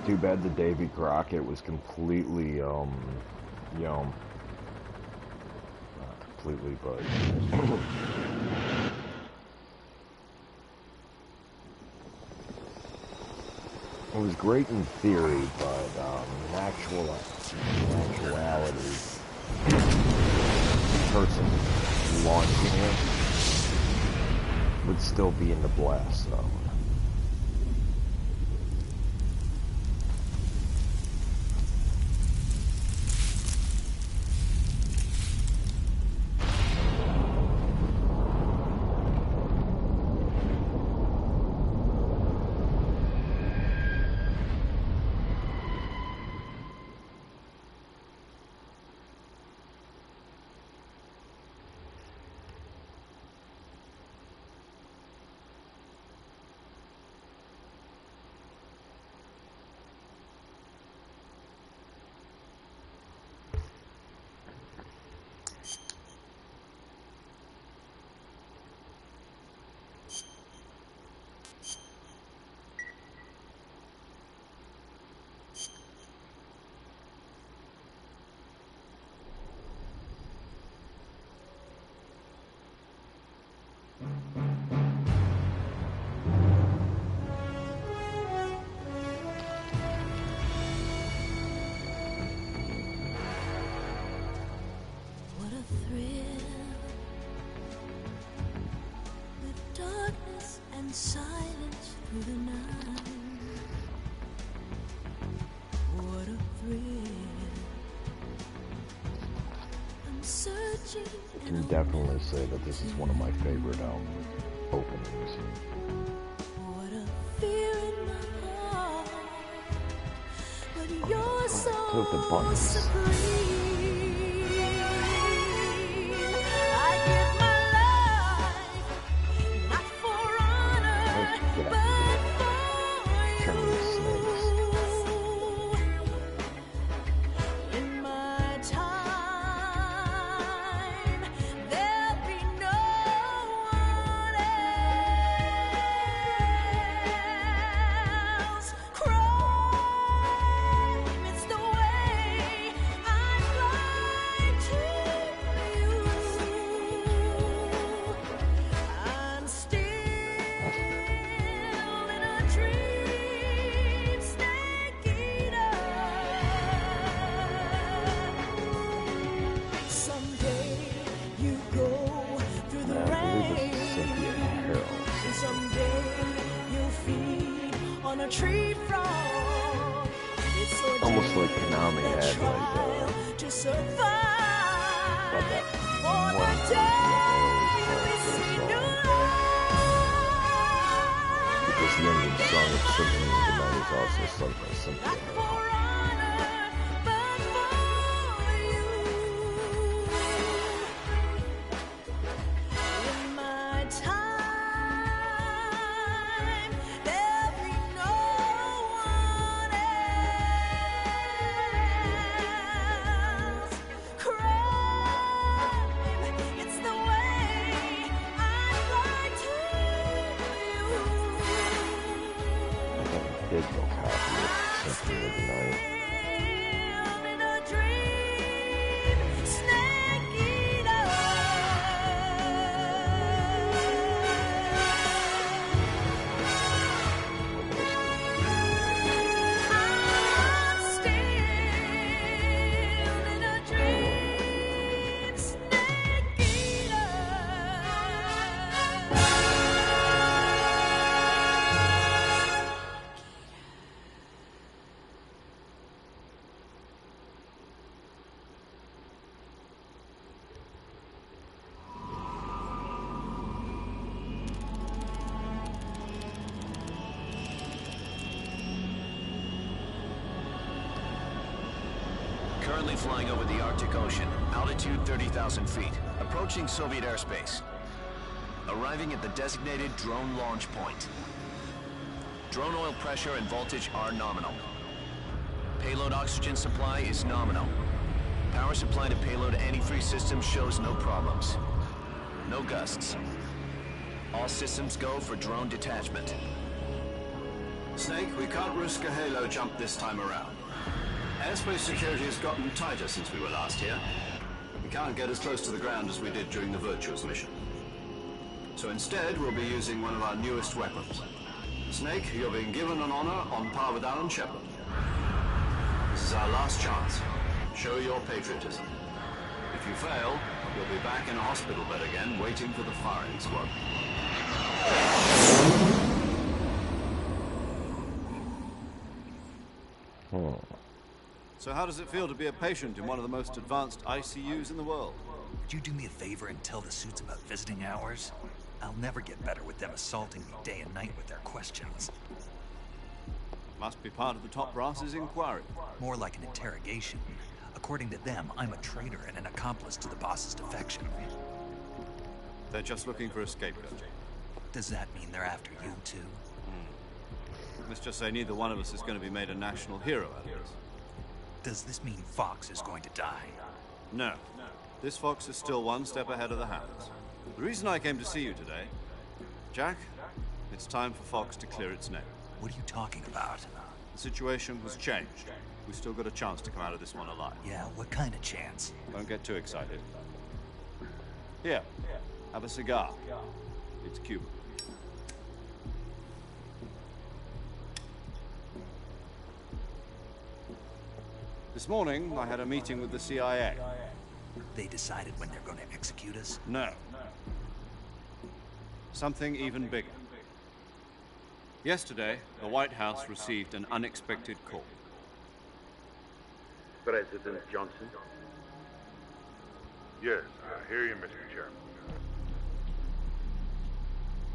Too bad the Davy Crockett was completely, yum. Not completely, but... It was great in theory, but, in actuality, the person launching it would still be in the blast zone. Silence through the night. What a thrill. I'm searching. I can definitely say that this is one of my favorite openings. What a fear in my heart. But you're so supreme. I give my I'm retreat from. It's so Almost like Konami had trial to survive. that For one the day we see new light. this London song of Symphony of the Night is also sung by Cynthia. Not for honor, but for you. In my time, there'll be no one else. Crime, it's the way I'd like to I did go copy of Symphony of the Night. in a dream, snake eater. I'm still in a dream, snake eater. Currently flying over the Arctic Ocean, altitude 30,000 feet, approaching Soviet airspace. Arriving at the designated drone launch point. Drone oil pressure and voltage are nominal. Payload oxygen supply is nominal. Power supply to payload antifreeze systems shows no problems. No gusts. All systems go for drone detachment. Snake, we can't risk a halo jump this time around. Airspace security has gotten tighter since we were last here. We can't get as close to the ground as we did during the Virtuous mission. So instead, we'll be using one of our newest weapons. Snake, you're being given an honor on par with Alan Shepard. This is our last chance. Show your patriotism. If you fail, you'll be back in a hospital bed again, waiting for the firing squad. So how does it feel to be a patient in one of the most advanced ICUs in the world? Would you do me a favor and tell the suits about visiting hours? I'll never get better with them assaulting me day and night with their questions. Must be part of the top brass's inquiry. More like an interrogation. According to them, I'm a traitor and an accomplice to the boss's defection. They're just looking for a scapegoat. Does that mean they're after you, too? Let's just say neither one of us is going to be made a national hero out of this. Does this mean Fox is going to die? No. This Fox is still one step ahead of the Hounds. The reason I came to see you today, Jack, it's time for Fox to clear its name. What are you talking about? The situation has changed. We still got a chance to come out of this one alive. Yeah, what kind of chance? Don't get too excited. Here, have a cigar. It's Cuban. This morning, I had a meeting with the CIA. They decided when they're going to execute us? No. Something even bigger. Yesterday, the White House received an unexpected call. President Johnson? Yes, I hear you, Mr. Chairman.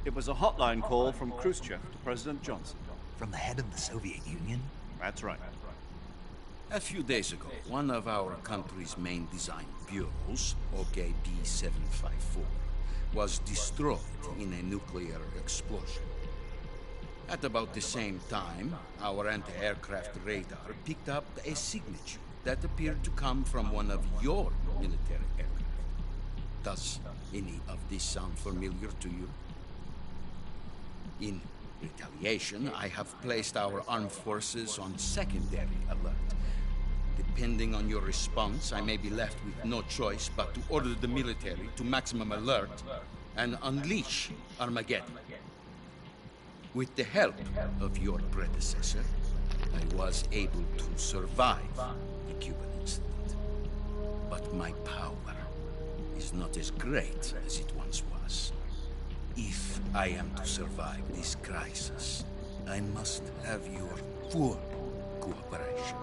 It was a hotline call from Khrushchev to President Johnson. From the head of the Soviet Union? That's right. A few days ago, one of our country's main design bureaus, OKB-754, was destroyed in a nuclear explosion. At about the same time, our anti-aircraft radar picked up a signature that appeared to come from one of your military aircraft. Does any of this sound familiar to you? In retaliation, I have placed our armed forces on secondary alert. Depending on your response, I may be left with no choice but to order the military to maximum alert and unleash Armageddon. With the help of your predecessor, I was able to survive the Cuban incident. But my power is not as great as it once was. If I am to survive this crisis, I must have your full cooperation.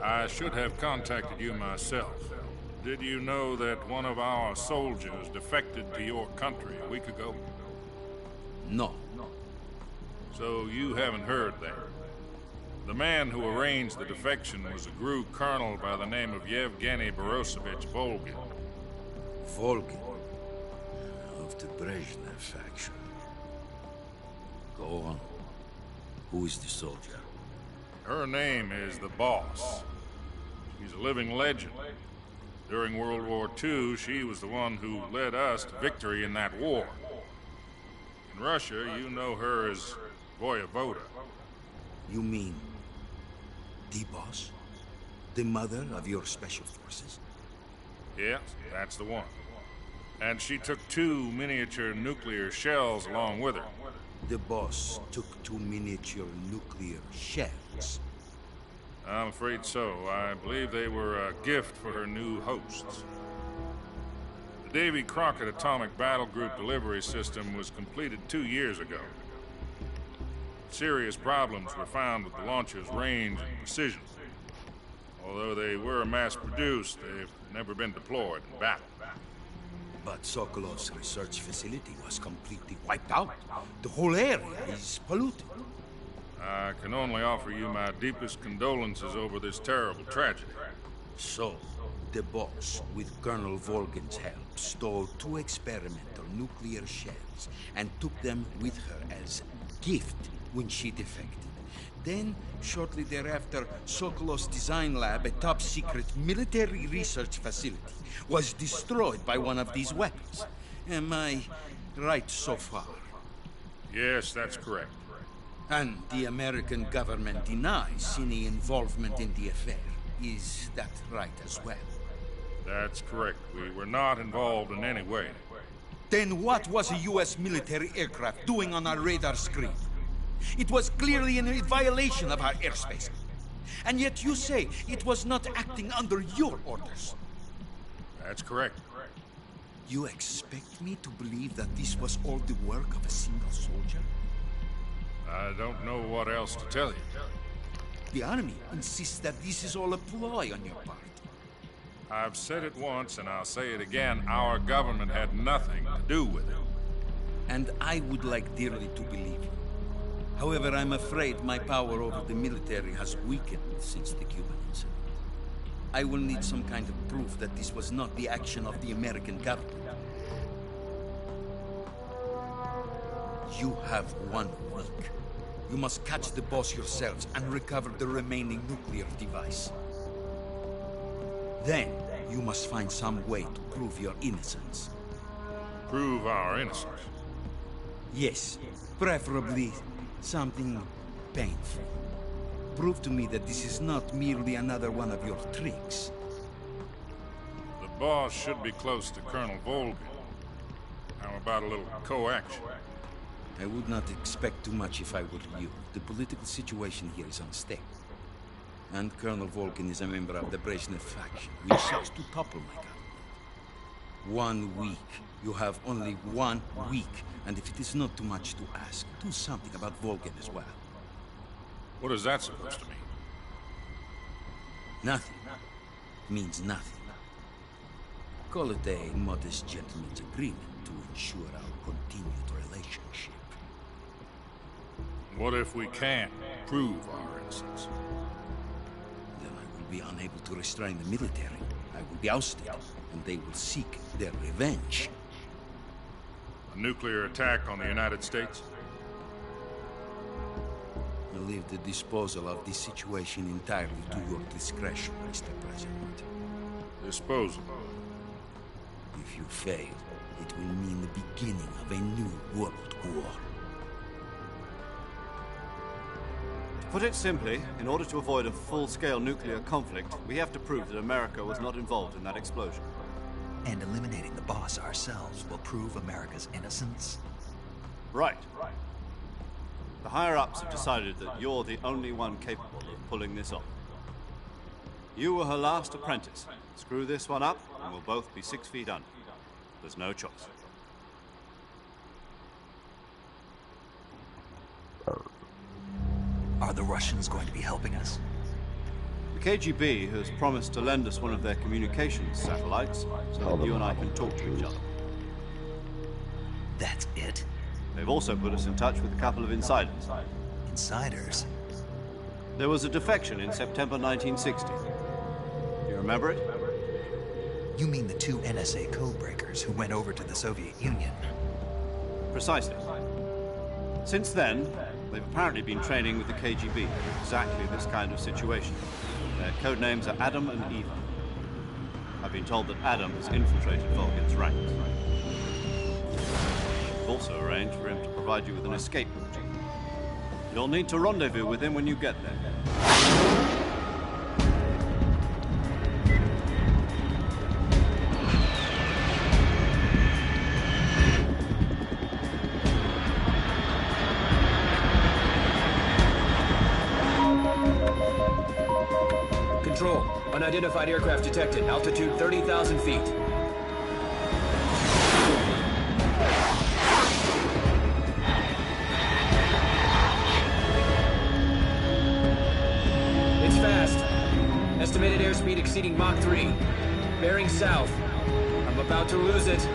I should have contacted you myself. Did you know that one of our soldiers defected to your country a week ago? No. So you haven't heard then. The man who arranged the defection was a GRU colonel by the name of Yevgeny Borosovich Volgin. Volgin? Of the Brezhnev faction. Go on. Who is the soldier? Her name is the Boss. She's a living legend. During World War II, she was the one who led us to victory in that war. In Russia, you know her as Voyevoda. You mean the Boss? The mother of your special forces? Yes, that's the one. And she took 2 miniature nuclear shells along with her. The Boss took 2 miniature nuclear shells? I'm afraid so. I believe they were a gift for her new hosts. The Davy Crockett Atomic Battle Group delivery system was completed 2 years ago. Serious problems were found with the launcher's range and precision. Although they were mass-produced, they've never been deployed in battle. But Sokolov's research facility was completely wiped out. The whole area is polluted. I can only offer you my deepest condolences over this terrible tragedy. So, the Boss, with Colonel Volgin's help, stole 2 experimental nuclear shells and took them with her as gift when she defected. Then, shortly thereafter, Sokolov's design lab, a top-secret military research facility, was destroyed by one of these weapons. Am I right so far? Yes, that's correct. And the American government denies any involvement in the affair. Is that right as well? That's correct. We were not involved in any way. Then what was a U.S. military aircraft doing on our radar screen? It was clearly in violation of our airspace. And yet you say it was not acting under your orders. That's correct. You expect me to believe that this was all the work of a single soldier? I don't know what else to tell you. The army insists that this is all a ploy on your part. I've said it once and I'll say it again. Our government had nothing to do with it. And I would like dearly to believe you. However, I'm afraid my power over the military has weakened since the Cuban incident. I will need some kind of proof that this was not the action of the American government. You have 1 week. You must catch the Boss yourselves and recover the remaining nuclear device. Then, you must find some way to prove your innocence. Prove our innocence? Yes, preferably something painful. Prove to me that this is not merely another one of your tricks. The Boss should be close to Colonel Volgin. How about a little co-action? I would not expect too much if I were you. The political situation here is unstable. And Colonel Volgin is a member of the Brezhnev faction, which seeks to topple my government. 1 week. You have only 1 week. And if it is not too much to ask, do something about Volgin as well. What is that supposed to mean? Nothing. Means nothing. Call it a modest gentleman's agreement to ensure our continued relationship. What if we can't prove our innocence? Then I will be unable to restrain the military. I will be ousted, and they will seek their revenge. A nuclear attack on the United States? I leave the disposal of this situation entirely to your discretion, Mr. President. Disposal? If you fail, it will mean the beginning of a new world war. To put it simply, in order to avoid a full-scale nuclear conflict, we have to prove that America was not involved in that explosion. And eliminating the Boss ourselves will prove America's innocence? Right. The higher-ups have decided that you're the only one capable of pulling this off. You were her last apprentice. Screw this one up, and we'll both be 6 feet under. There's no choice. Are the Russians going to be helping us? The KGB has promised to lend us one of their communications satellites so that you and I can talk to each other. That's it? They've also put us in touch with a couple of insiders. Insiders? There was a defection in September 1960. You remember it? You mean the two NSA codebreakers who went over to the Soviet Union? Precisely. Since then, they've apparently been training with the KGB for exactly this kind of situation. Their code names are Adam and Eva. I've been told that Adam has infiltrated Volgin's ranks. We've also arranged for him to provide you with an escape route. You'll need to rendezvous with him when you get there. Control, unidentified aircraft detected. Altitude 30,000 feet. It's fast. Estimated airspeed exceeding Mach 3. Bearing south. I'm about to lose it.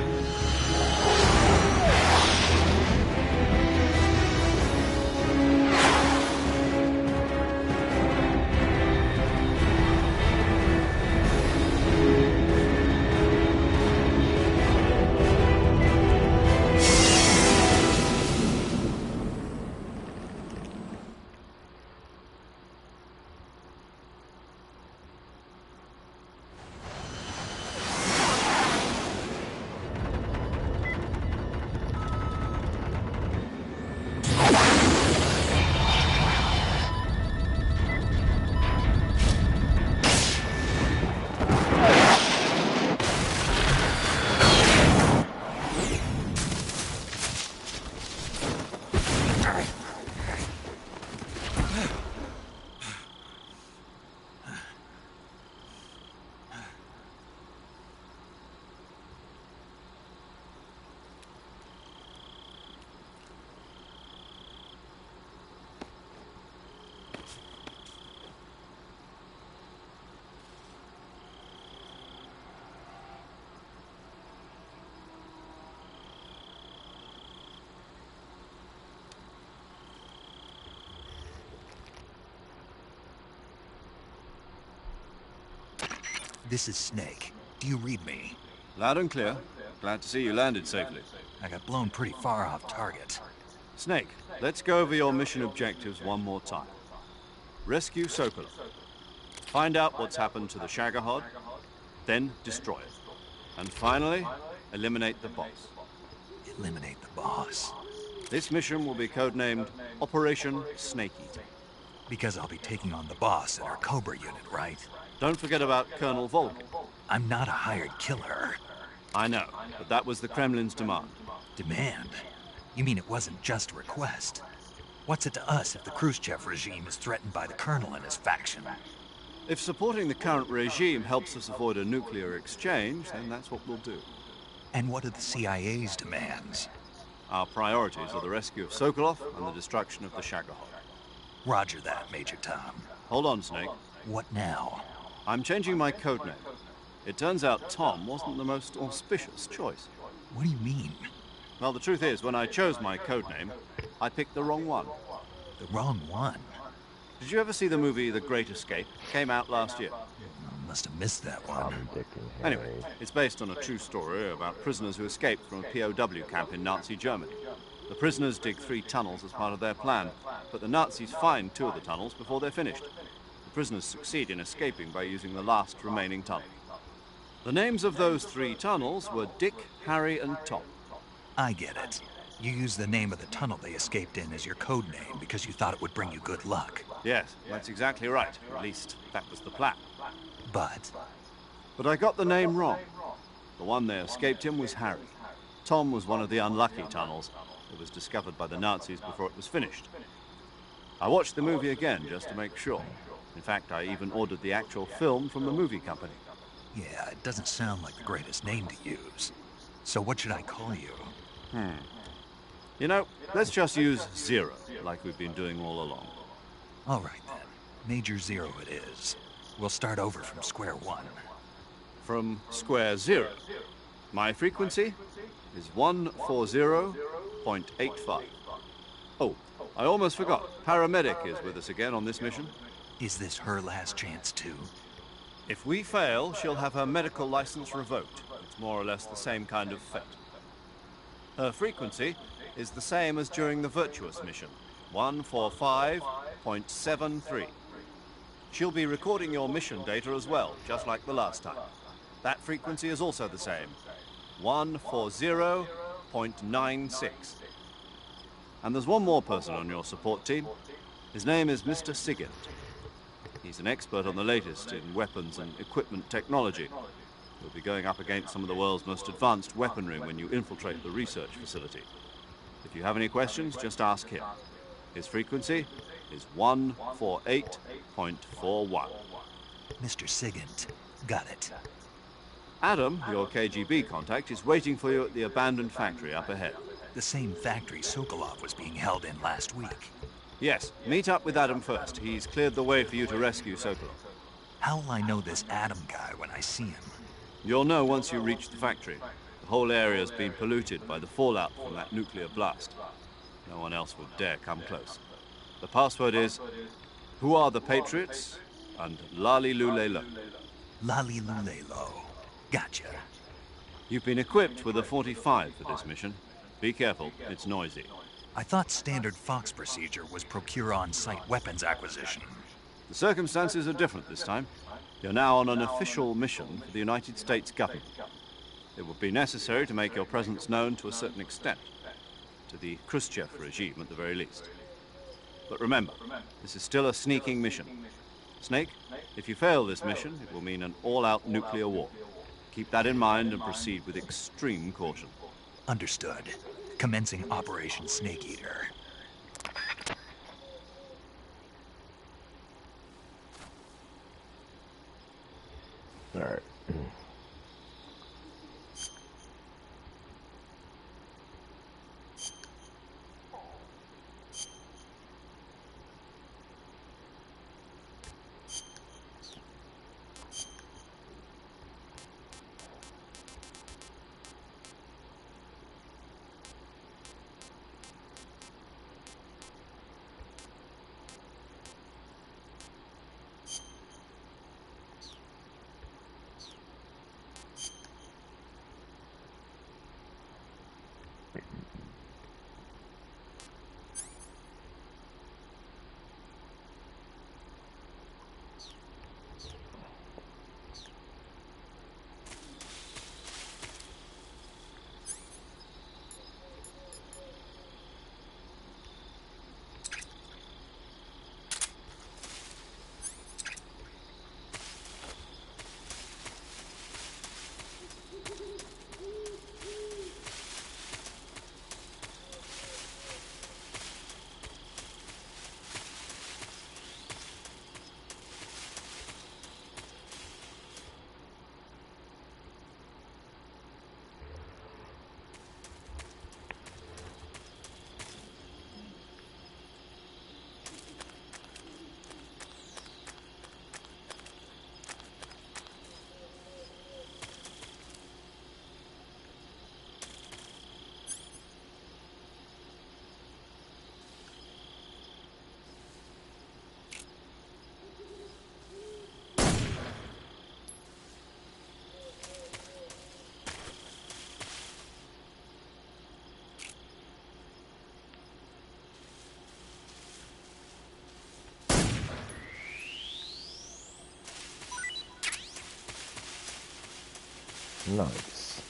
This is Snake. Do you read me? Loud and clear. Glad to see you landed safely. I got blown pretty far off target. Snake, let's go over your mission objectives one more time. Rescue Sokolov. Find out what's happened to the Shagohod, then destroy it. And finally, eliminate the boss. Eliminate the boss? This mission will be codenamed Operation Snake Eater. Because I'll be taking on the boss in our Cobra unit, right? Don't forget about Colonel Volgin. I'm not a hired killer. I know, but that was the Kremlin's demand. Demand? You mean it wasn't just a request? What's it to us if the Khrushchev regime is threatened by the Colonel and his faction? If supporting the current regime helps us avoid a nuclear exchange, then that's what we'll do. And what are the CIA's demands? Our priorities are the rescue of Sokolov and the destruction of the Shagohod. Roger that, Major Tom. Hold on, Snake. What now? I'm changing my codename. It turns out Tom wasn't the most auspicious choice. What do you mean? Well, the truth is, when I chose my codename, I picked the wrong one. The wrong one? Did you ever see the movie The Great Escape? Came out last year. Must have missed that one. Anyway, it's based on a true story about prisoners who escaped from a POW camp in Nazi Germany. The prisoners dig 3 tunnels as part of their plan, but the Nazis find 2 of the tunnels before they're finished. The prisoners succeed in escaping by using the last remaining tunnel. The names of those 3 tunnels were Dick, Harry, and Tom. I get it. You used the name of the tunnel they escaped in as your code name because you thought it would bring you good luck. Yes, that's exactly right. At least, that was the plan. But I got the name wrong. The one they escaped in was Harry. Tom was one of the unlucky tunnels. It was discovered by the Nazis before it was finished. I watched the movie again just to make sure. In fact, I even ordered the actual film from the movie company. yeah, it doesn't sound like the greatest name to use. So what should I call you? You know, let's just use Zero, like we've been doing all along. All right, then. Major Zero it is. We'll start over from square one. From square zero. My frequency is 140.85. Oh, I almost forgot. Paramedic is with us again on this mission. Is this her last chance, too? If we fail, she'll have her medical license revoked. It's more or less the same kind of fate. Her frequency is the same as during the Virtuous mission, 145.73. She'll be recording your mission data as well, just like the last time. That frequency is also the same, 140.96. And there's one more person on your support team. His name is Mr. Sigint. He's an expert on the latest in weapons and equipment technology. You'll be going up against some of the world's most advanced weaponry when you infiltrate the research facility. If you have any questions, just ask him. His frequency is 148.41. Mr. Sigint. Got it. Adam, your KGB contact, is waiting for you at the abandoned factory up ahead. The same factory Sokolov was being held in last week. Yes, meet up with Adam first. He's cleared the way for you to rescue Sokolov. How will I know this Adam guy when I see him? You'll know once you reach the factory. The whole area's been polluted by the fallout from that nuclear blast. No one else would dare come close. The password is, "Who are the Patriots?" and "Lali Lule Lo." Lali Lule Lo. Gotcha. You've been equipped with a 45 for this mission. Be careful, it's noisy. I thought standard Fox procedure was procure on-site weapons acquisition. The circumstances are different this time. You're now on an official mission for the United States government. It would be necessary to make your presence known to a certain extent, to the Khrushchev regime at the very least. But remember, this is still a sneaking mission. Snake, if you fail this mission, it will mean an all-out nuclear war. Keep that in mind and proceed with extreme caution. Understood. Commencing Operation Snake Eater. All right. Nice.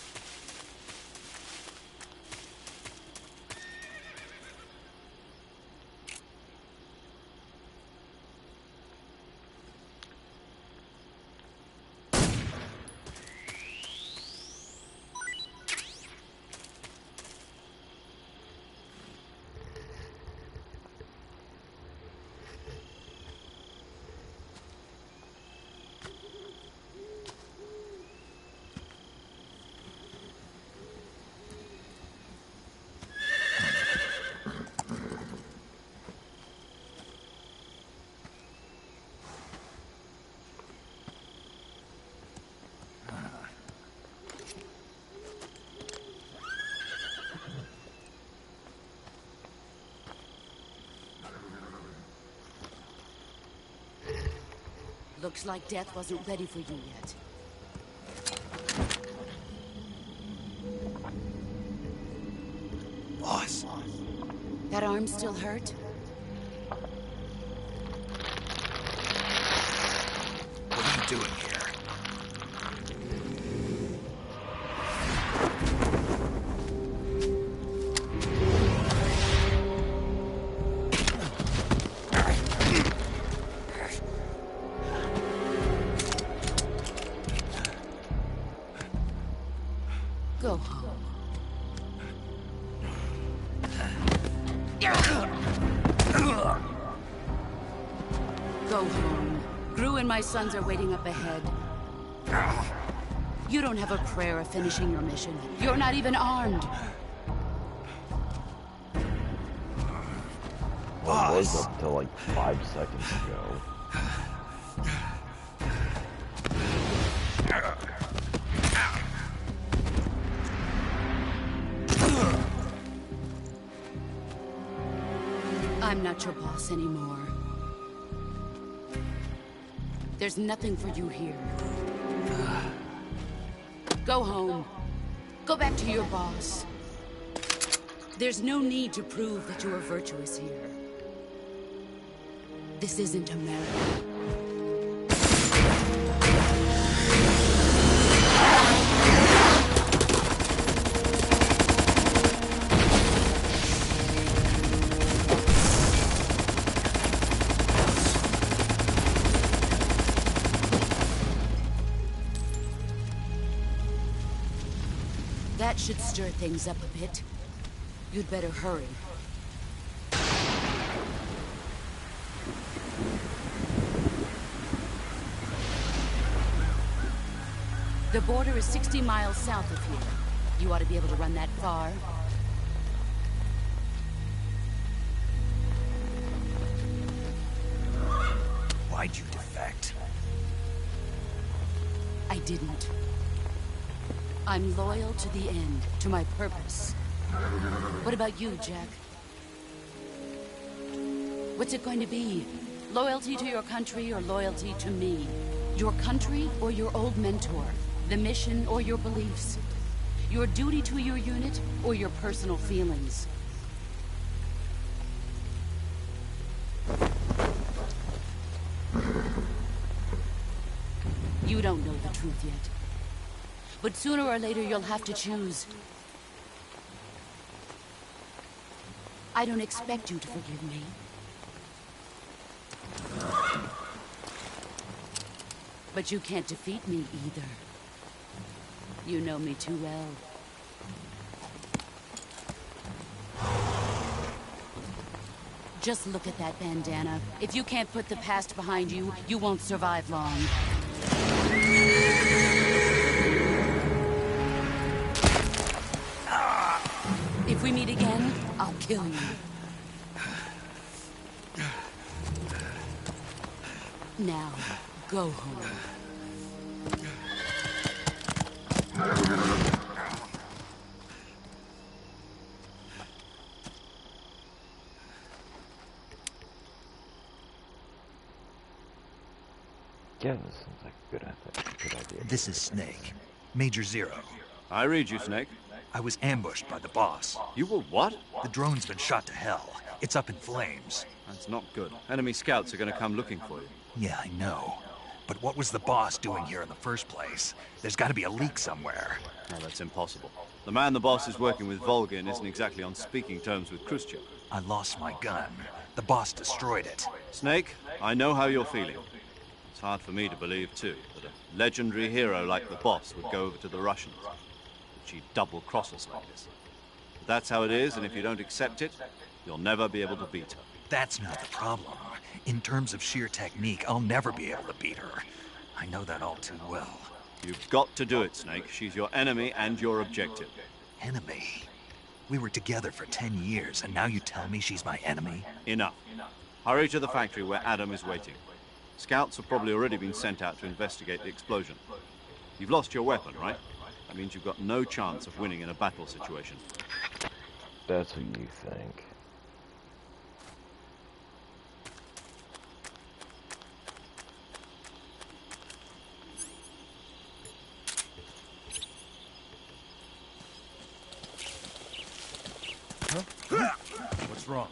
Looks like death wasn't ready for you yet. Boss. That arm still hurt? What are you doing here? Go home. Go home. Gru and my sons are waiting up ahead. You don't have a prayer of finishing your mission. You're not even armed. Well, it was up till like 5 seconds ago. I'm not your boss anymore. There's nothing for you here. Go home. Go back to your boss. There's no need to prove that you are virtuous here. This isn't America. That should stir things up a bit. You'd better hurry. The border is 60 miles south of here. You ought to be able to run that far. Why'd you defect? I didn't. I'm loyal to the end, to my purpose. What about you, Jack? What's it going to be? Loyalty to your country or loyalty to me? Your country or your old mentor? The mission or your beliefs? Your duty to your unit or your personal feelings? You don't know the truth yet. But sooner or later, you'll have to choose. I don't expect you to forgive me. But you can't defeat me either. You know me too well. Just look at that bandana. If you can't put the past behind you, you won't survive long. If we meet again, I'll kill you. Now, go home. Yeah, this seems like a good idea. This is Snake. Major Zero. I read you, Snake. I was ambushed by the boss. You were what? The drone's been shot to hell. It's up in flames. That's not good. Enemy scouts are going to come looking for you. Yeah, I know. But what was the boss doing here in the first place? There's got to be a leak somewhere. No, that's impossible. The man the boss is working with, Volgin, isn't exactly on speaking terms with Khrushchev. I lost my gun. The boss destroyed it. Snake, I know how you're feeling. It's hard for me to believe, too, that a legendary hero like the boss would go over to the Russians. That she'd double-cross us like this. But that's how it is, and if you don't accept it, you'll never be able to beat her. That's not the problem. In terms of sheer technique, I'll never be able to beat her. I know that all too well. You've got to do it, Snake. She's your enemy and your objective. Enemy? We were together for 10 years, and now you tell me she's my enemy? Enough. Hurry to the factory where Adam is waiting. Scouts have probably already been sent out to investigate the explosion. You've lost your weapon, right? That means you've got no chance of winning in a battle situation. That's what you think. What's wrong?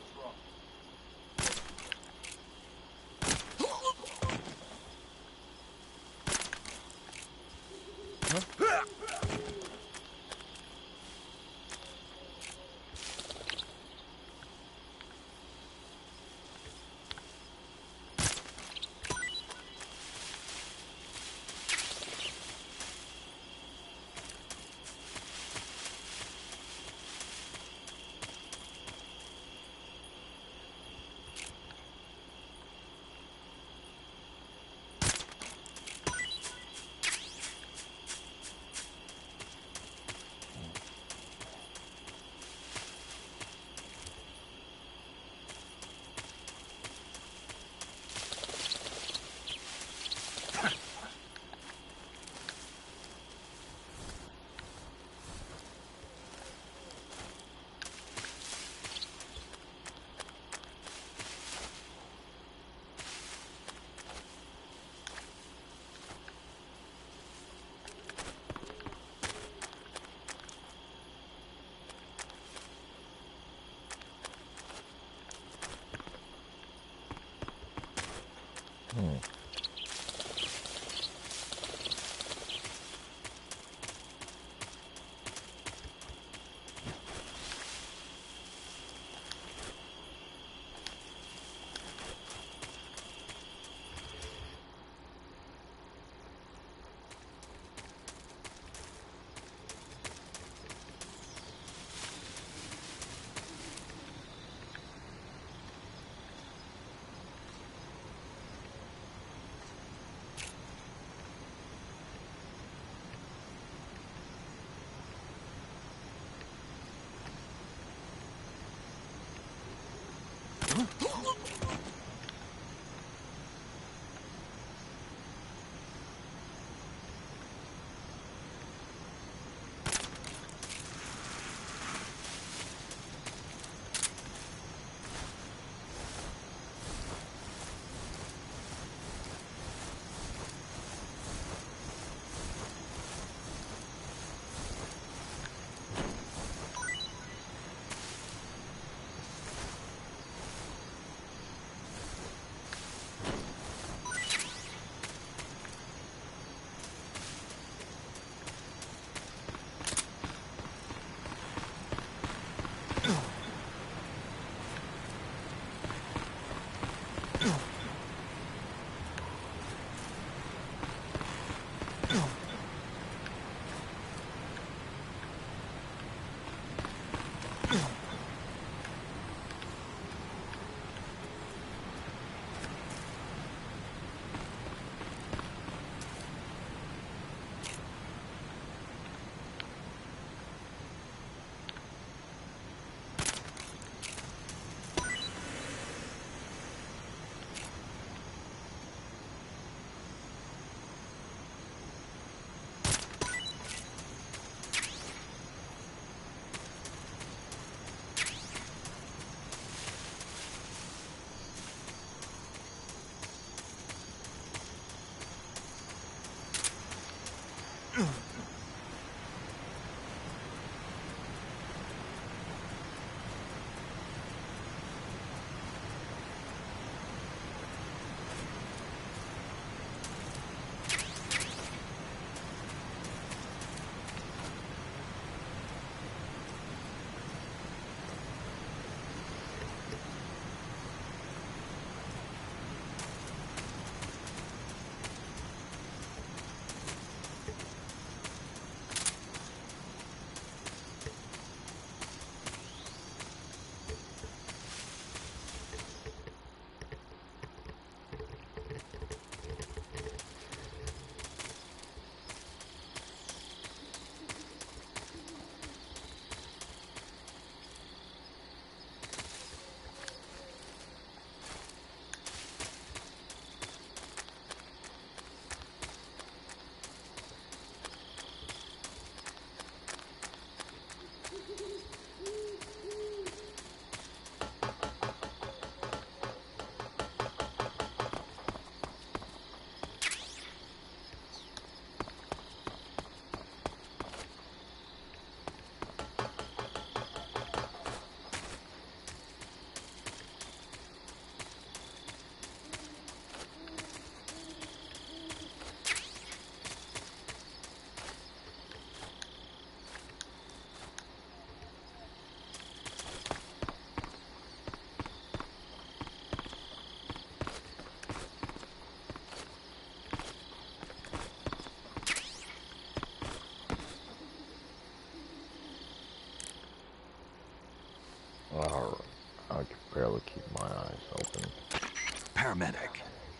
paramedic.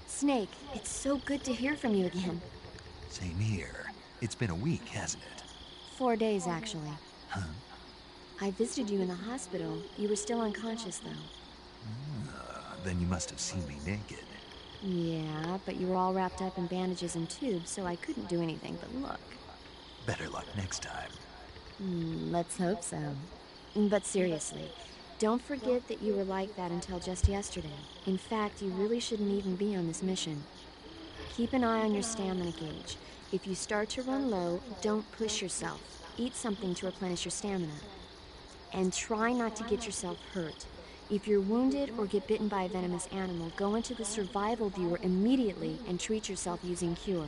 Snake, it's so good to hear from you again. Same here. It's been a week, hasn't it? 4 days, actually. Huh? I visited you in the hospital. You were still unconscious, though. Then you must have seen me naked. Yeah, but you were all wrapped up in bandages and tubes, so I couldn't do anything but look. Better luck next time. Let's hope so. But seriously, don't forget that you were like that until just yesterday. In fact, you really shouldn't even be on this mission. Keep an eye on your stamina gauge. If you start to run low, don't push yourself. Eat something to replenish your stamina. And try not to get yourself hurt. If you're wounded or get bitten by a venomous animal, go into the survival viewer immediately and treat yourself using Cure.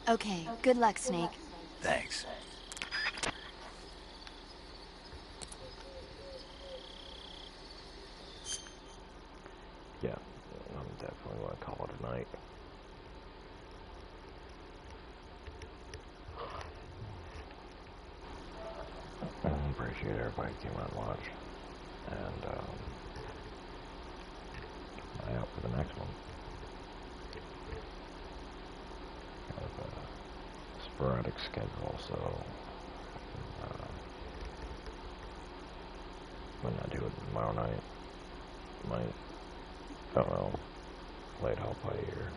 Okay, good luck, Snake. Thanks. Yeah, I'm definitely going to call it a night. I appreciate everybody came out and watched. And, eye out for the next one. Kind of a sporadic schedule, so might not do it tomorrow night. Might, I don't know, late I'll play here.